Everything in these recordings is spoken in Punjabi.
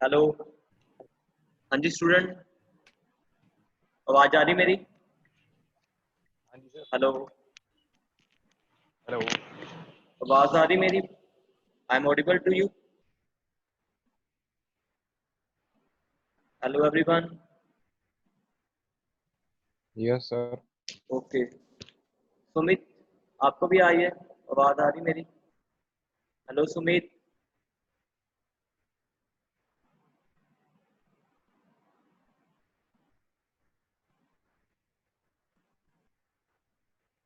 हेलो। हाँ जी स्टूडेंट, आवाज आ रही मेरी? हाँ जी सर। Hello, hello. आवाज आ रही मेरी? I am audible to you? Hello everyone. Yes sir. Okay Sumit, आपको भी आई है? आवाज आ रही मेरी? हेलो सुमित।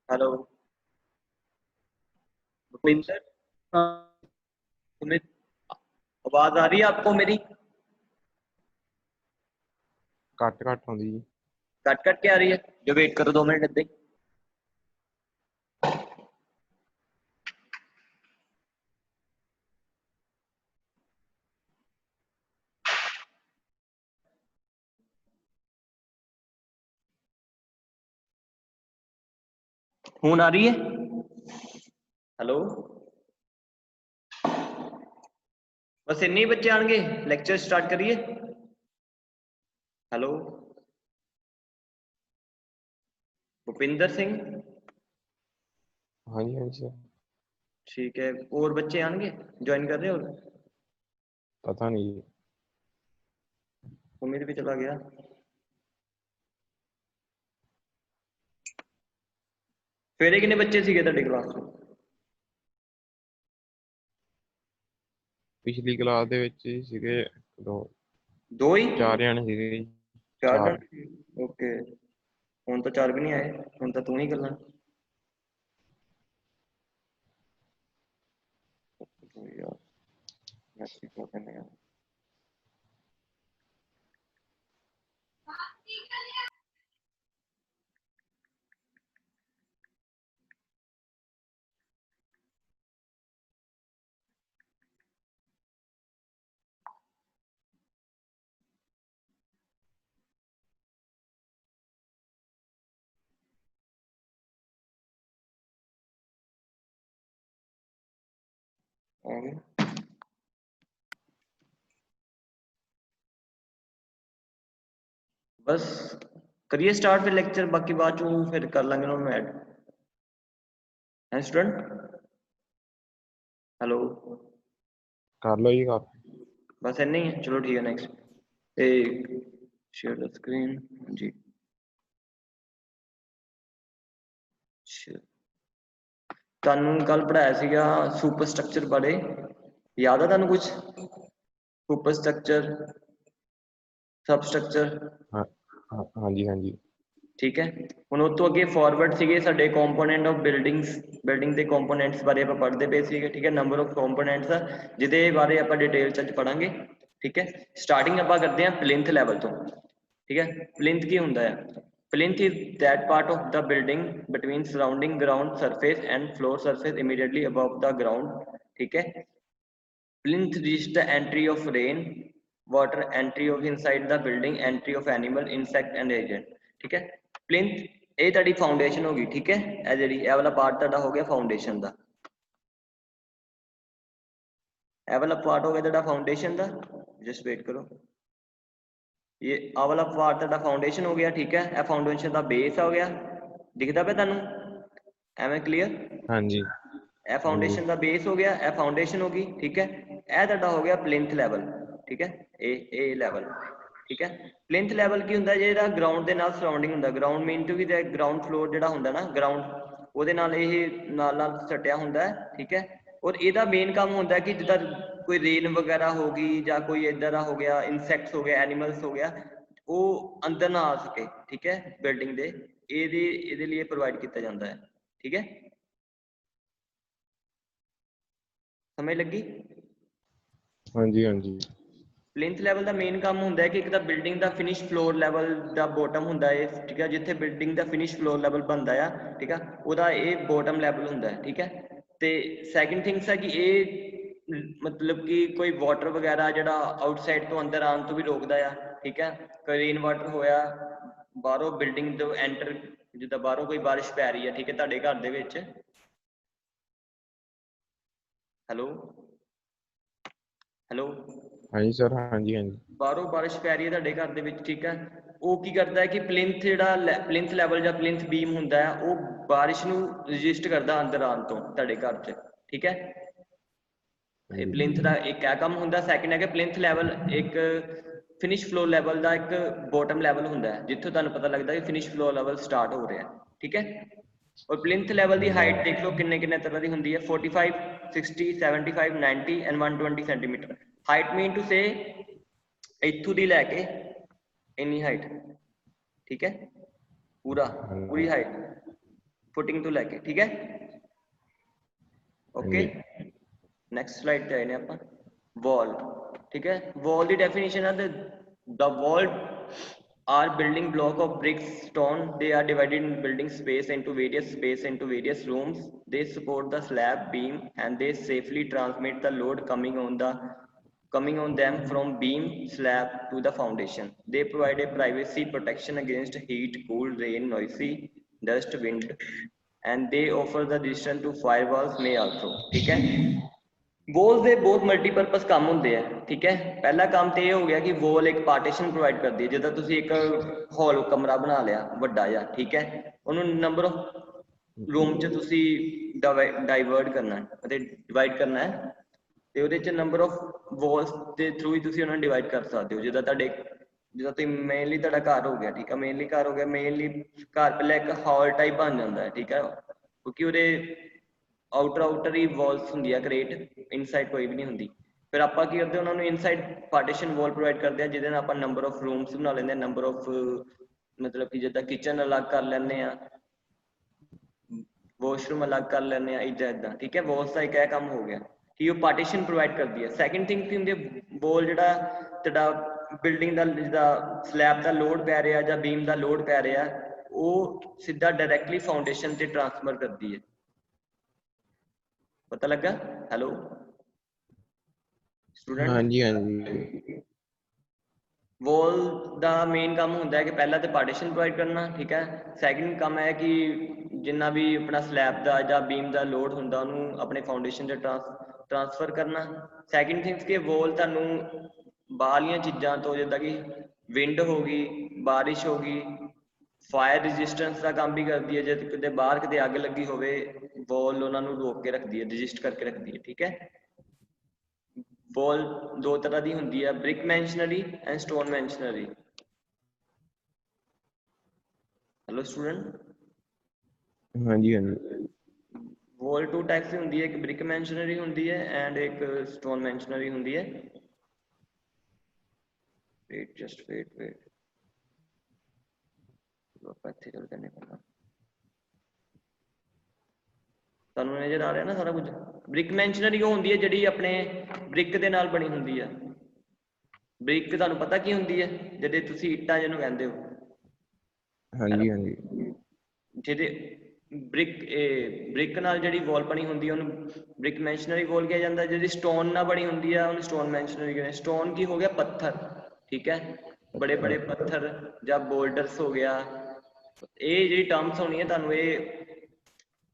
हेलो भूपिंदर। सुमित, आवाज आ रही है आपको मेरी? घट घट आउंदी जी। कट कट के आ रही है? जो वेट करो 2 मिनट इतने खून आ रही है? हेलो, बस इन्ने ही बच्चे आएंगे, लेक्चर स्टार्ट करिए। हेलो भूपिंदर सिंह। हाँ जी सर। ठीक है, और बच्चे आएंगे ज्वाइन कर रहे हो? पता नहीं जी। उम्मीद भी चला गया। ਸਵੇਰੇ ਕਿੰਨੇ ਬੱਚੇ ਸੀਗੇ ਤੁਹਾਡੀ ਕਲਾਸ 'ਚ? ਪਿਛਲੀ ਕਲਾਸ ਦੇ ਵਿੱਚ ਹੀ ਸੀਗੇ ਦੋ ਦੋ ਹੀ? 4 ਜਣੇ ਸੀਗੇ ਜੀ। ਚਾਰ 4। ਜਣੇ? ਓਕੇ, ਹੁਣ ਤਾਂ 4 ਵੀ ਨਹੀਂ ਆਏ, ਹੁਣ ਤਾਂ ਤੂੰ ਹੀ ਗੱਲਾਂ। ਯਾਰ ਮੈਸੇਜ ਕਿਉਂ ਕਰਨੇ ਆ? ਆ ਗਏ? ਬਸ ਕਰੀਏ ਸਟਾਰਟ ਫਿਰ ਲੈਕਚਰ, ਬਾਕੀ ਬਾਅਦ ਚੋਂ ਫਿਰ ਕਰ ਲਾਂਗੇ ਉਹਨਾਂ ਨੂੰ ਐਡ। ਹੈ ਸਟੂਡੈਂਟ? ਹੈਲੋ, ਕਰ ਲਓ ਜੀ ਕਰ। ਬਸ ਇੰਨਾ ਹੀ ਹੈ, ਚਲੋ ਠੀਕ ਹੈ। ਨੈਕਸਟ ਤੇ ਸ਼ੇਅਰ ਦ ਸਕਰੀਨ ਜੀ। ਤੁਹਾਨੂੰ ਕੱਲ ਪੜਾਇਆ ਸੀਗਾ ਸੁਪਰ ਸਟਰਕਚਰ ਬਾਰੇ, ਯਾਦ ਆ ਤੁਹਾਨੂੰ ਕੁਝ? ਸੁਪਰ ਸਟਰਕਚਰ, ਸਬ ਸਟਰਕਚਰ। ਹਾਂ ਹਾਂਜੀ ਹਾਂਜੀ। ਠੀਕ ਹੈ, ਹੁਣ ਉਸ ਤੋਂ ਅੱਗੇ ਫਾਰਵਰਡ ਸੀਗੇ ਸਾਡੇ ਕੰਪੋਨੈਂਟ ਆਫ ਬਿਲਡਿੰਗਸ, ਬਿਲਡਿੰਗ ਦੇ ਕੰਪੋਨੈਂਟਸ ਬਾਰੇ ਆਪਾਂ ਪੜ੍ਹਦੇ ਪਏ ਸੀਗੇ। ਠੀਕ ਹੈ, ਨੰਬਰ ਆਫ ਕੰਪੋਨੈਂਟਸ ਆ ਜਿਹਦੇ ਬਾਰੇ ਆਪਾਂ ਡਿਟੇਲ ਚ ਅੱਜ ਪੜਾਂਗੇ। ਠੀਕ ਹੈ, ਸਟਾਰਟਿੰਗ ਆਪਾਂ ਕਰਦੇ ਹਾਂ ਪਲਿੰਥ ਲੈਵਲ ਤੋਂ। ਠੀਕ ਹੈ, ਪਲਿੰਥ ਕੀ ਹੁੰਦਾ ਹੈ? Plinth is that part of the building between surrounding ground surface and floor surface immediately above the ground. ठीक है, plinth reach the entry of rain water, entry of inside the building, entry of animal insect and agent. ठीक है, plinth ਇਹ ਤੁਹਾਡੀ ਫਾਊਂਡੇਸ਼ਨ ਹੋ ਗਈ। ਠੀਕ ਹੈ, ਇਹ ਜਿਹੜੀ ਇਹ ਵਾਲਾ ਪਾਰਟ ਤੁਹਾਡਾ ਹੋ ਗਿਆ ਫਾਊਂਡੇਸ਼ਨ ਦਾ। ਇਹ ਵਾਲਾ ਪਾਰਟ ਹੋ ਗਿਆ ਤੁਹਾਡਾ ਫਾਊਂਡੇਸ਼ਨ ਦਾ। ਜਸਟ ਵੇਟ ਕਰੋ, ये आ वाला पार्ट ਤੁਹਾਡਾ फाउंडेशन हो गया। ठीक है, ਇਹ फाउंडेशन ਦਾ बेस हो गया, दिखता पे ਤੁਹਾਨੂੰ ਐਵੇਂ क्लियर? ਹਾਂਜੀ ਇਹ ਹਾਂਜੀ। फाउंडेशन ਦਾ बेस हो गया, ਇਹ फाउंडेशन हो गई। ठीक है, ਇਹ ਤੁਹਾਡਾ हो गया प्लिंथ ਲੈਵਲ। ठीक है, ਇਹ ਲੈਵਲ। ठीक है, प्लिंथ ਲੈਵਲ ਕੀ ਹੁੰਦਾ? ਜਿਹੜਾ ਗਰਾਊਂਡ ਦੇ ਨਾਲ ਸਰਾਊਂਡਿੰਗ ਹੁੰਦਾ। ਗਰਾਊਂਡ ਮੀਨ ਟੂ ਵੀ ਗਰਾਊਂਡ ਫਲੋਰ ਜਿਹੜਾ ਹੁੰਦਾ ਨਾ ਗਰਾਊਂਡ, ਉਹਦੇ ਨਾਲ ਇਹ ਨਾਲ ਸਟਿਆ ਹੁੰਦਾ ਹੈ। ਠੀਕ ਹੈ, ਔਰ ਇਹਦਾ ਮੇਨ ਕੰਮ ਹੁੰਦਾ ਕਿ ਜਿੱਦਾਂ ਕੋਈ ਰੇਨ ਵਗੈਰਾ ਹੋ ਗਈ ਜਾਂ ਕੋਈ ਇੱਦਾਂ ਦਾ ਹੋ ਗਿਆ, ਇਨਸੈਕਟਸ ਹੋ ਗਿਆ, ਐਨੀਮਲਸ ਹੋ ਗਿਆ, ਉਹ ਅੰਦਰ ਨਾ ਆ ਸਕੇ। ਠੀਕ ਹੈ, ਬਿਲਡਿੰਗ ਦੇ ਇਹਦੇ ਲਈ ਪ੍ਰੋਵਾਈਡ ਕੀਤਾ ਜਾਂਦਾ ਹੈ। ਠੀਕ ਹੈ, ਸਮਝ ਲੱਗੀ? ਹਾਂਜੀ ਹਾਂਜੀ। ਪਲਿੰਥ ਲੈਵਲ ਦਾ ਮੇਨ ਕੰਮ ਹੁੰਦਾ ਹੈ ਕਿ ਇੱਕ ਤਾਂ ਬਿਲਡਿੰਗ ਦਾ ਫਿਨਿਸ਼ ਫਲੋਰ ਲੈਵਲ ਦਾ ਬੋਟਮ ਹੁੰਦਾ ਹੈ। ਠੀਕ ਹੈ, ਜਿੱਥੇ ਬਿਲਡਿੰਗ ਦਾ ਫਿਨਿਸ਼ ਫਲੋਰ ਲੈਵਲ ਬਣਦਾ ਆ, ਠੀਕ ਆ, ਉਹਦਾ ਇਹ ਬੋਟਮ ਲੈਵਲ ਹੁੰਦਾ ਹੈ। ਠੀਕ ਹੈ, ਤੇ ਸੈਕਿੰਡ ਥਿੰਗਸ ਹੈ ਕਿ ਇਹ ਮਤਲਬ ਕਿ ਕੋਈ ਵਾਟਰ ਵਗੈਰਾ ਜਿਹੜਾ ਆਊਟਸਾਈਡ ਤੋਂ ਅੰਦਰ ਆਉਣ ਤੋਂ ਵੀ ਰੋਕਦਾ ਆ। ਠੀਕ ਹੈ, ਕੋਈ ਰੇਨ ਵਾਟਰ ਹੋਇਆ ਬਾਹਰੋਂ ਬਿਲਡਿੰਗ ਤੋਂ ਐਂਟਰ, ਜਿੱਦਾਂ ਬਾਹਰੋਂ ਕੋਈ ਬਾਰਿਸ਼ ਪੈ ਰਹੀ ਹੈ, ਠੀਕ ਹੈ, ਤੁਹਾਡੇ ਘਰ ਦੇ ਵਿੱਚ। ਹੈਲੋ ਹੈਲੋ ਹਾਂਜੀ ਸਰ, ਹਾਂਜੀ ਹਾਂਜੀ ਬਾਹਰੋਂ ਬਾਰਿਸ਼ ਪੈ ਰਹੀ ਹੈ ਤੁਹਾਡੇ ਘਰ ਦੇ ਵਿੱਚ, ਠੀਕ ਹੈ, ਉਹ ਕੀ ਕਰਦਾ ਹੈ ਕਿ ਪਲਿੰਥ ਜਿਹੜਾ ਪਲਿੰਥ ਲੈਵਲ ਜਾਂ ਪਲਿੰਥ ਬੀਮ ਹੁੰਦਾ ਹੈ ਉਹ ਬਾਰਿਸ਼ ਨੂੰ ਰਜਿਸਟ ਕਰਦਾ ਅੰਦਰ ਆਉਣ ਤੋਂ ਤੁਹਾਡੇ ਘਰ 'ਚ, ਠੀਕ ਹੈ। ਇਹ ਪਲਿੰਥ ਦਾ ਇੱਕ ਇਹ ਕੰਮ ਹੁੰਦਾ। ਸੈਕਿੰਡ ਹੈ ਕਿ ਪਲਿੰਥ ਲੈਵਲ ਇੱਕ ਫਿਨਿਸ਼ ਫਲੋ ਲੈਵਲ ਦਾ ਇੱਕ ਬੋਟਮ ਲੈਵਲ ਹੁੰਦਾ ਹੈ, ਜਿੱਥੋਂ ਤੁਹਾਨੂੰ ਪਤਾ ਲੱਗਦਾ ਕਿ ਫਿਨਿਸ਼ ਫਲੋ ਲੈਵਲ ਸਟਾਰਟ ਹੋ ਰਿਹਾ, ਠੀਕ ਹੈ। ਔਰ ਪਲਿੰਥ ਲੈਵਲ ਦੀ ਹਾਈਟ ਦੇਖ ਲਓ ਕਿੰਨੇ ਕਿੰਨੇ ਤਰ੍ਹਾਂ ਦੀ ਹੁੰਦੀ ਹੈ, 45, 60, 75, 90 and 120 centimetre. Height mean to say ਇੱਥੋਂ ਦੀ ਲੈ ਕੇ ਇੰਨੀ ਹਾਈਟ, ਠੀਕ ਹੈ, ਪੂਰੀ ਹਾਈਟ ਫੁੱਟਿੰਗ ਤੋਂ ਲੈ ਕੇ, ਠੀਕ ਹੈ। ਓਕੇ, ਨੈਕਸਟ ਸਲਾਈਡ ਤੇ ਆਏ ਨੇ ਆਪਾਂ। ਵॉल, ठीक है। वॉल की डेफिनेशन है the wall are building block of bricks stone, they are divided in building space into various rooms, they support the slab beam and they safely transmit the load coming on them from beam slab to the foundation, they provide a privacy protection against heat, cold, rain, noisy dust, wind, and they offer the resistance to firewalls may also, ठीक है। वॉल ਦੇ ਬਹੁਤ ਮਲਟੀਪਰਪਸ ਕੰਮ ਹੁੰਦੇ ਆ, ਠੀਕ ਹੈ। ਪਹਿਲਾ ਕੰਮ ਤੇ ਇਹ ਹੋ ਗਿਆ ਕਿ ਵॉल ਇੱਕ ਪਾਰਟੀਸ਼ਨ ਪ੍ਰੋਵਾਈਡ ਕਰਦੀ ਹੈ। ਜਿੱਦਾਂ ਤੁਸੀਂ ਇੱਕ ਹਾਲ ਕਮਰਾ ਬਣਾ ਲਿਆ ਵੱਡਾ ਜਿਹਾ, ਠੀਕ ਹੈ, ਉਹਨੂੰ ਨੰਬਰ ਆਫ ਰੂਮ 'ਚ ਤੁਸੀਂ ਡਾਈਵਰਟ ਕਰਨਾ ਅਤੇ ਡਿਵਾਈਡ ਕਰਨਾ ਹੈ, ਤੇ ਉਹਦੇ 'ਚ ਨੰਬਰ ਆਫ ਵॉल्स ਦੇ ਥਰੂ ਹੀ ਤੁਸੀਂ ਉਹਨਾਂ ਨੂੰ ਡਿਵਾਈਡ ਕਰ ਸਕਦੇ ਹੋ। ਜਿੱਦਾਂ ਤੁਸੀਂ ਮੇਨਲੀ ਤੁਹਾਡਾ ਘਰ ਹੋ ਗਿਆ, ਠੀਕ ਹੈ, ਮੇਨਲੀ ਘਰ ਹੋ ਗਿਆ, ਮੇਨਲੀ ਘਰ ਪਹਿਲਾਂ ਇੱਕ ਹਾਲ ਟਾਈਪ ਬਣ ਜਾਂਦਾ ਹੈ, ਠੀਕ ਹੈ, ਕਿਉਂਕਿ ਉਹਦੇ ਆਊਟਰ ਹੀ ਵॉल्स ਹੁੰਦੀ ਆ ਕ੍ਰੀਏਟ, ਇਨਸਾਈਡ ਕੋਈ ਵੀ ਨਹੀਂ ਹੁੰਦੀ। ਫਿਰ ਆਪਾਂ ਕੀ ਕਰਦੇ, ਉਹਨਾਂ ਨੂੰ ਇਨਸਾਈਡ ਪਾਰਟੀਸ਼ਨ ਵॉल ਪ੍ਰੋਵਾਈਡ ਕਰਦੇ ਆ, ਜਿਹਦੇ ਨਾਲ ਆਪਾਂ ਨੰਬਰ ਆਫ ਰੂਮਸ ਬਣਾ ਲੈਂਦੇ ਆ, ਨੰਬਰ ਆਫ ਮਤਲਬ ਕਿ ਜਿੱਦਾਂ ਕਿਚਨ ਅਲੱਗ ਕਰ ਲੈਂਦੇ ਆ, ਵਾਸ਼ਰੂਮ ਅਲੱਗ ਕਰ ਲੈਂਦੇ ਆ, ਇੱਦਾਂ, ਠੀਕ ਹੈ। ਵॉल्स ਦਾ ਇੱਕ ਇਹ ਕੰਮ ਹੋ ਗਿਆ ਕਿ ਉਹ ਪਾਰਟੀਸ਼ਨ ਪ੍ਰੋਵਾਈਡ ਕਰਦੀ ਹੈ। ਸੈਕਿੰਡ ਥਿੰਗ ਕੀ ਹੁੰਦੀ ਹੈ, ਵॉल ਜਿਹੜਾ ਤੁਹਾਡਾ ਬਿਲਡਿੰਗ ਦਾ ਜਿੱਦਾਂ ਸਲੈਬ ਦਾ ਲੋਡ ਪੈ ਰਿਹਾ ਜਾਂ ਬੀਮ ਦਾ ਲੋਡ ਪੈ ਰਿਹਾ, ਉਹ ਸਿੱਧਾ ਡਾਇਰੈਕਟਲੀ ਫਾਊਂਡੇਸ਼ਨ ਤੇ ਟ੍ਰਾਂਸਫਰ ਕਰਦੀ ਹੈ। पता लगा? Hello student. ਹਾਂਜੀ ਹਾਂਜੀ वॉल ਦਾ ਮੇਨ ਕੰਮ ਹੁੰਦਾ ਹੈ ਕਿ ਪਹਿਲਾਂ ਤੇ ਪਾਰਟੀਸ਼ਨ ਪ੍ਰੋਵਾਈਡ ਕਰਨਾ, ਠੀਕ ਹੈ। ਸੈਕਿੰਡ ਕੰਮ ਹੈ ਕਿ ਜਿੰਨਾ ਵੀ ਆਪਣਾ ਸਲੈਬ ਦਾ ਜਾਂ ਬੀਮ ਦਾ ਲੋਡ ਹੁੰਦਾ ਉਹਨੂੰ ਆਪਣੇ ਫਾਊਂਡੇਸ਼ਨ ਤੇ ਟ੍ਰਾਂਸਫਰ ਕਰਨਾ। ਸੈਕਿੰਡ ਥਿੰਗਸ ਕਿ ਵॉल ਤੁਹਾਨੂੰ ਬਾਹਰਲੀਆਂ ਚੀਜ਼ਾਂ ਤੋਂ, ਜਿੱਦਾਂ ਕਿ ਵਿੰਡ ਹੋ ਗਈ, ਬਾਰਿਸ਼ ਹੋ ਗਈ, ਫਾਇਰ ਰੈਜ਼ਿਸਟੈਂਸ ਦਾ ਕੰਮ ਵੀ ਕਰਦੀ ਹੈ। ਜੇ ਕਿਤੇ ਬਾਹਰ ਕਿਤੇ ਅੱਗ ਲੱਗੀ ਹੋਵੇ, ਵॉल ਉਹਨਾਂ ਨੂੰ ਰੋਕ ਕੇ ਰੱਖਦੀ ਹੈ, ਰਜਿਸਟ ਕਰਕੇ ਰੱਖਦੀ ਹੈ, ਠੀਕ ਹੈ। वॉल दो तरह की होंगी है, brick machinery and stone machinery. Hello student. ਹਾਂਜੀ ਹਾਂਜੀ वॉल टू टाइप्स की होंगी है, एक ब्रिक मैशनरी होंगी है एंड एक स्टोन मैशनरी होंगी है। वेट जस्ट वेट इत्थे चल करने पड़ा, ਤੁਹਾਨੂੰ ਨਜ਼ਰ ਆ ਰਿਹਾ ਨਾ ਸਾਰਾ ਕੁਝ। ਬ੍ਰਿਕ ਮੈਸ਼ਨਰੀ ਉਹ ਹੁੰਦੀ ਹੈ ਜਿਹੜੀ ਆਪਣੇ ਬ੍ਰਿਕ ਦੇ ਨਾਲ ਬਣੀ ਹੁੰਦੀ ਹੈ। ਬ੍ਰਿਕ ਤੁਹਾਨੂੰ ਪਤਾ ਕੀ ਹੁੰਦੀ ਹੈ, ਜਿਹੜੇ ਤੁਸੀਂ ਇੱਟਾਂ ਜਿਹਨੂੰ ਕਹਿੰਦੇ ਹੋ। ਹਾਂਜੀ ਹਾਂਜੀ ਜਿਹਦੇ ਬ੍ਰਿਕ ਨਾਲ ਜਿਹੜੀ ਵॉल ਬਣੀ ਹੁੰਦੀ ਹੈ ਉਹਨੂੰ ਬ੍ਰਿਕ ਮੈਸ਼ਨਰੀ ਵॉल ਕਿਹਾ ਜਾਂਦਾ। ਜਿਹੜੀ ਸਟੋਨ ਨਾਲ ਬਣੀ ਹੁੰਦੀ ਹੈ ਉਹਨੂੰ ਸਟੋਨ ਮੈਸ਼ਨਰੀ ਕਹਿੰਦੇ। ਸਟੋਨ ਕੀ ਹੋ ਗਿਆ, ਪੱਥਰ, ਠੀਕ ਹੈ, ਬੜੇ ਬੜੇ ਪੱਥਰ ਜਾਂ ਬੋਲਡਰਸ ਹੋ ਗਿਆ। ਇਹ ਜਿਹੜੀ ਟਰਮਸ ਹੋਣੀ ਹੈ ਤੁਹਾਨੂੰ ਇਹ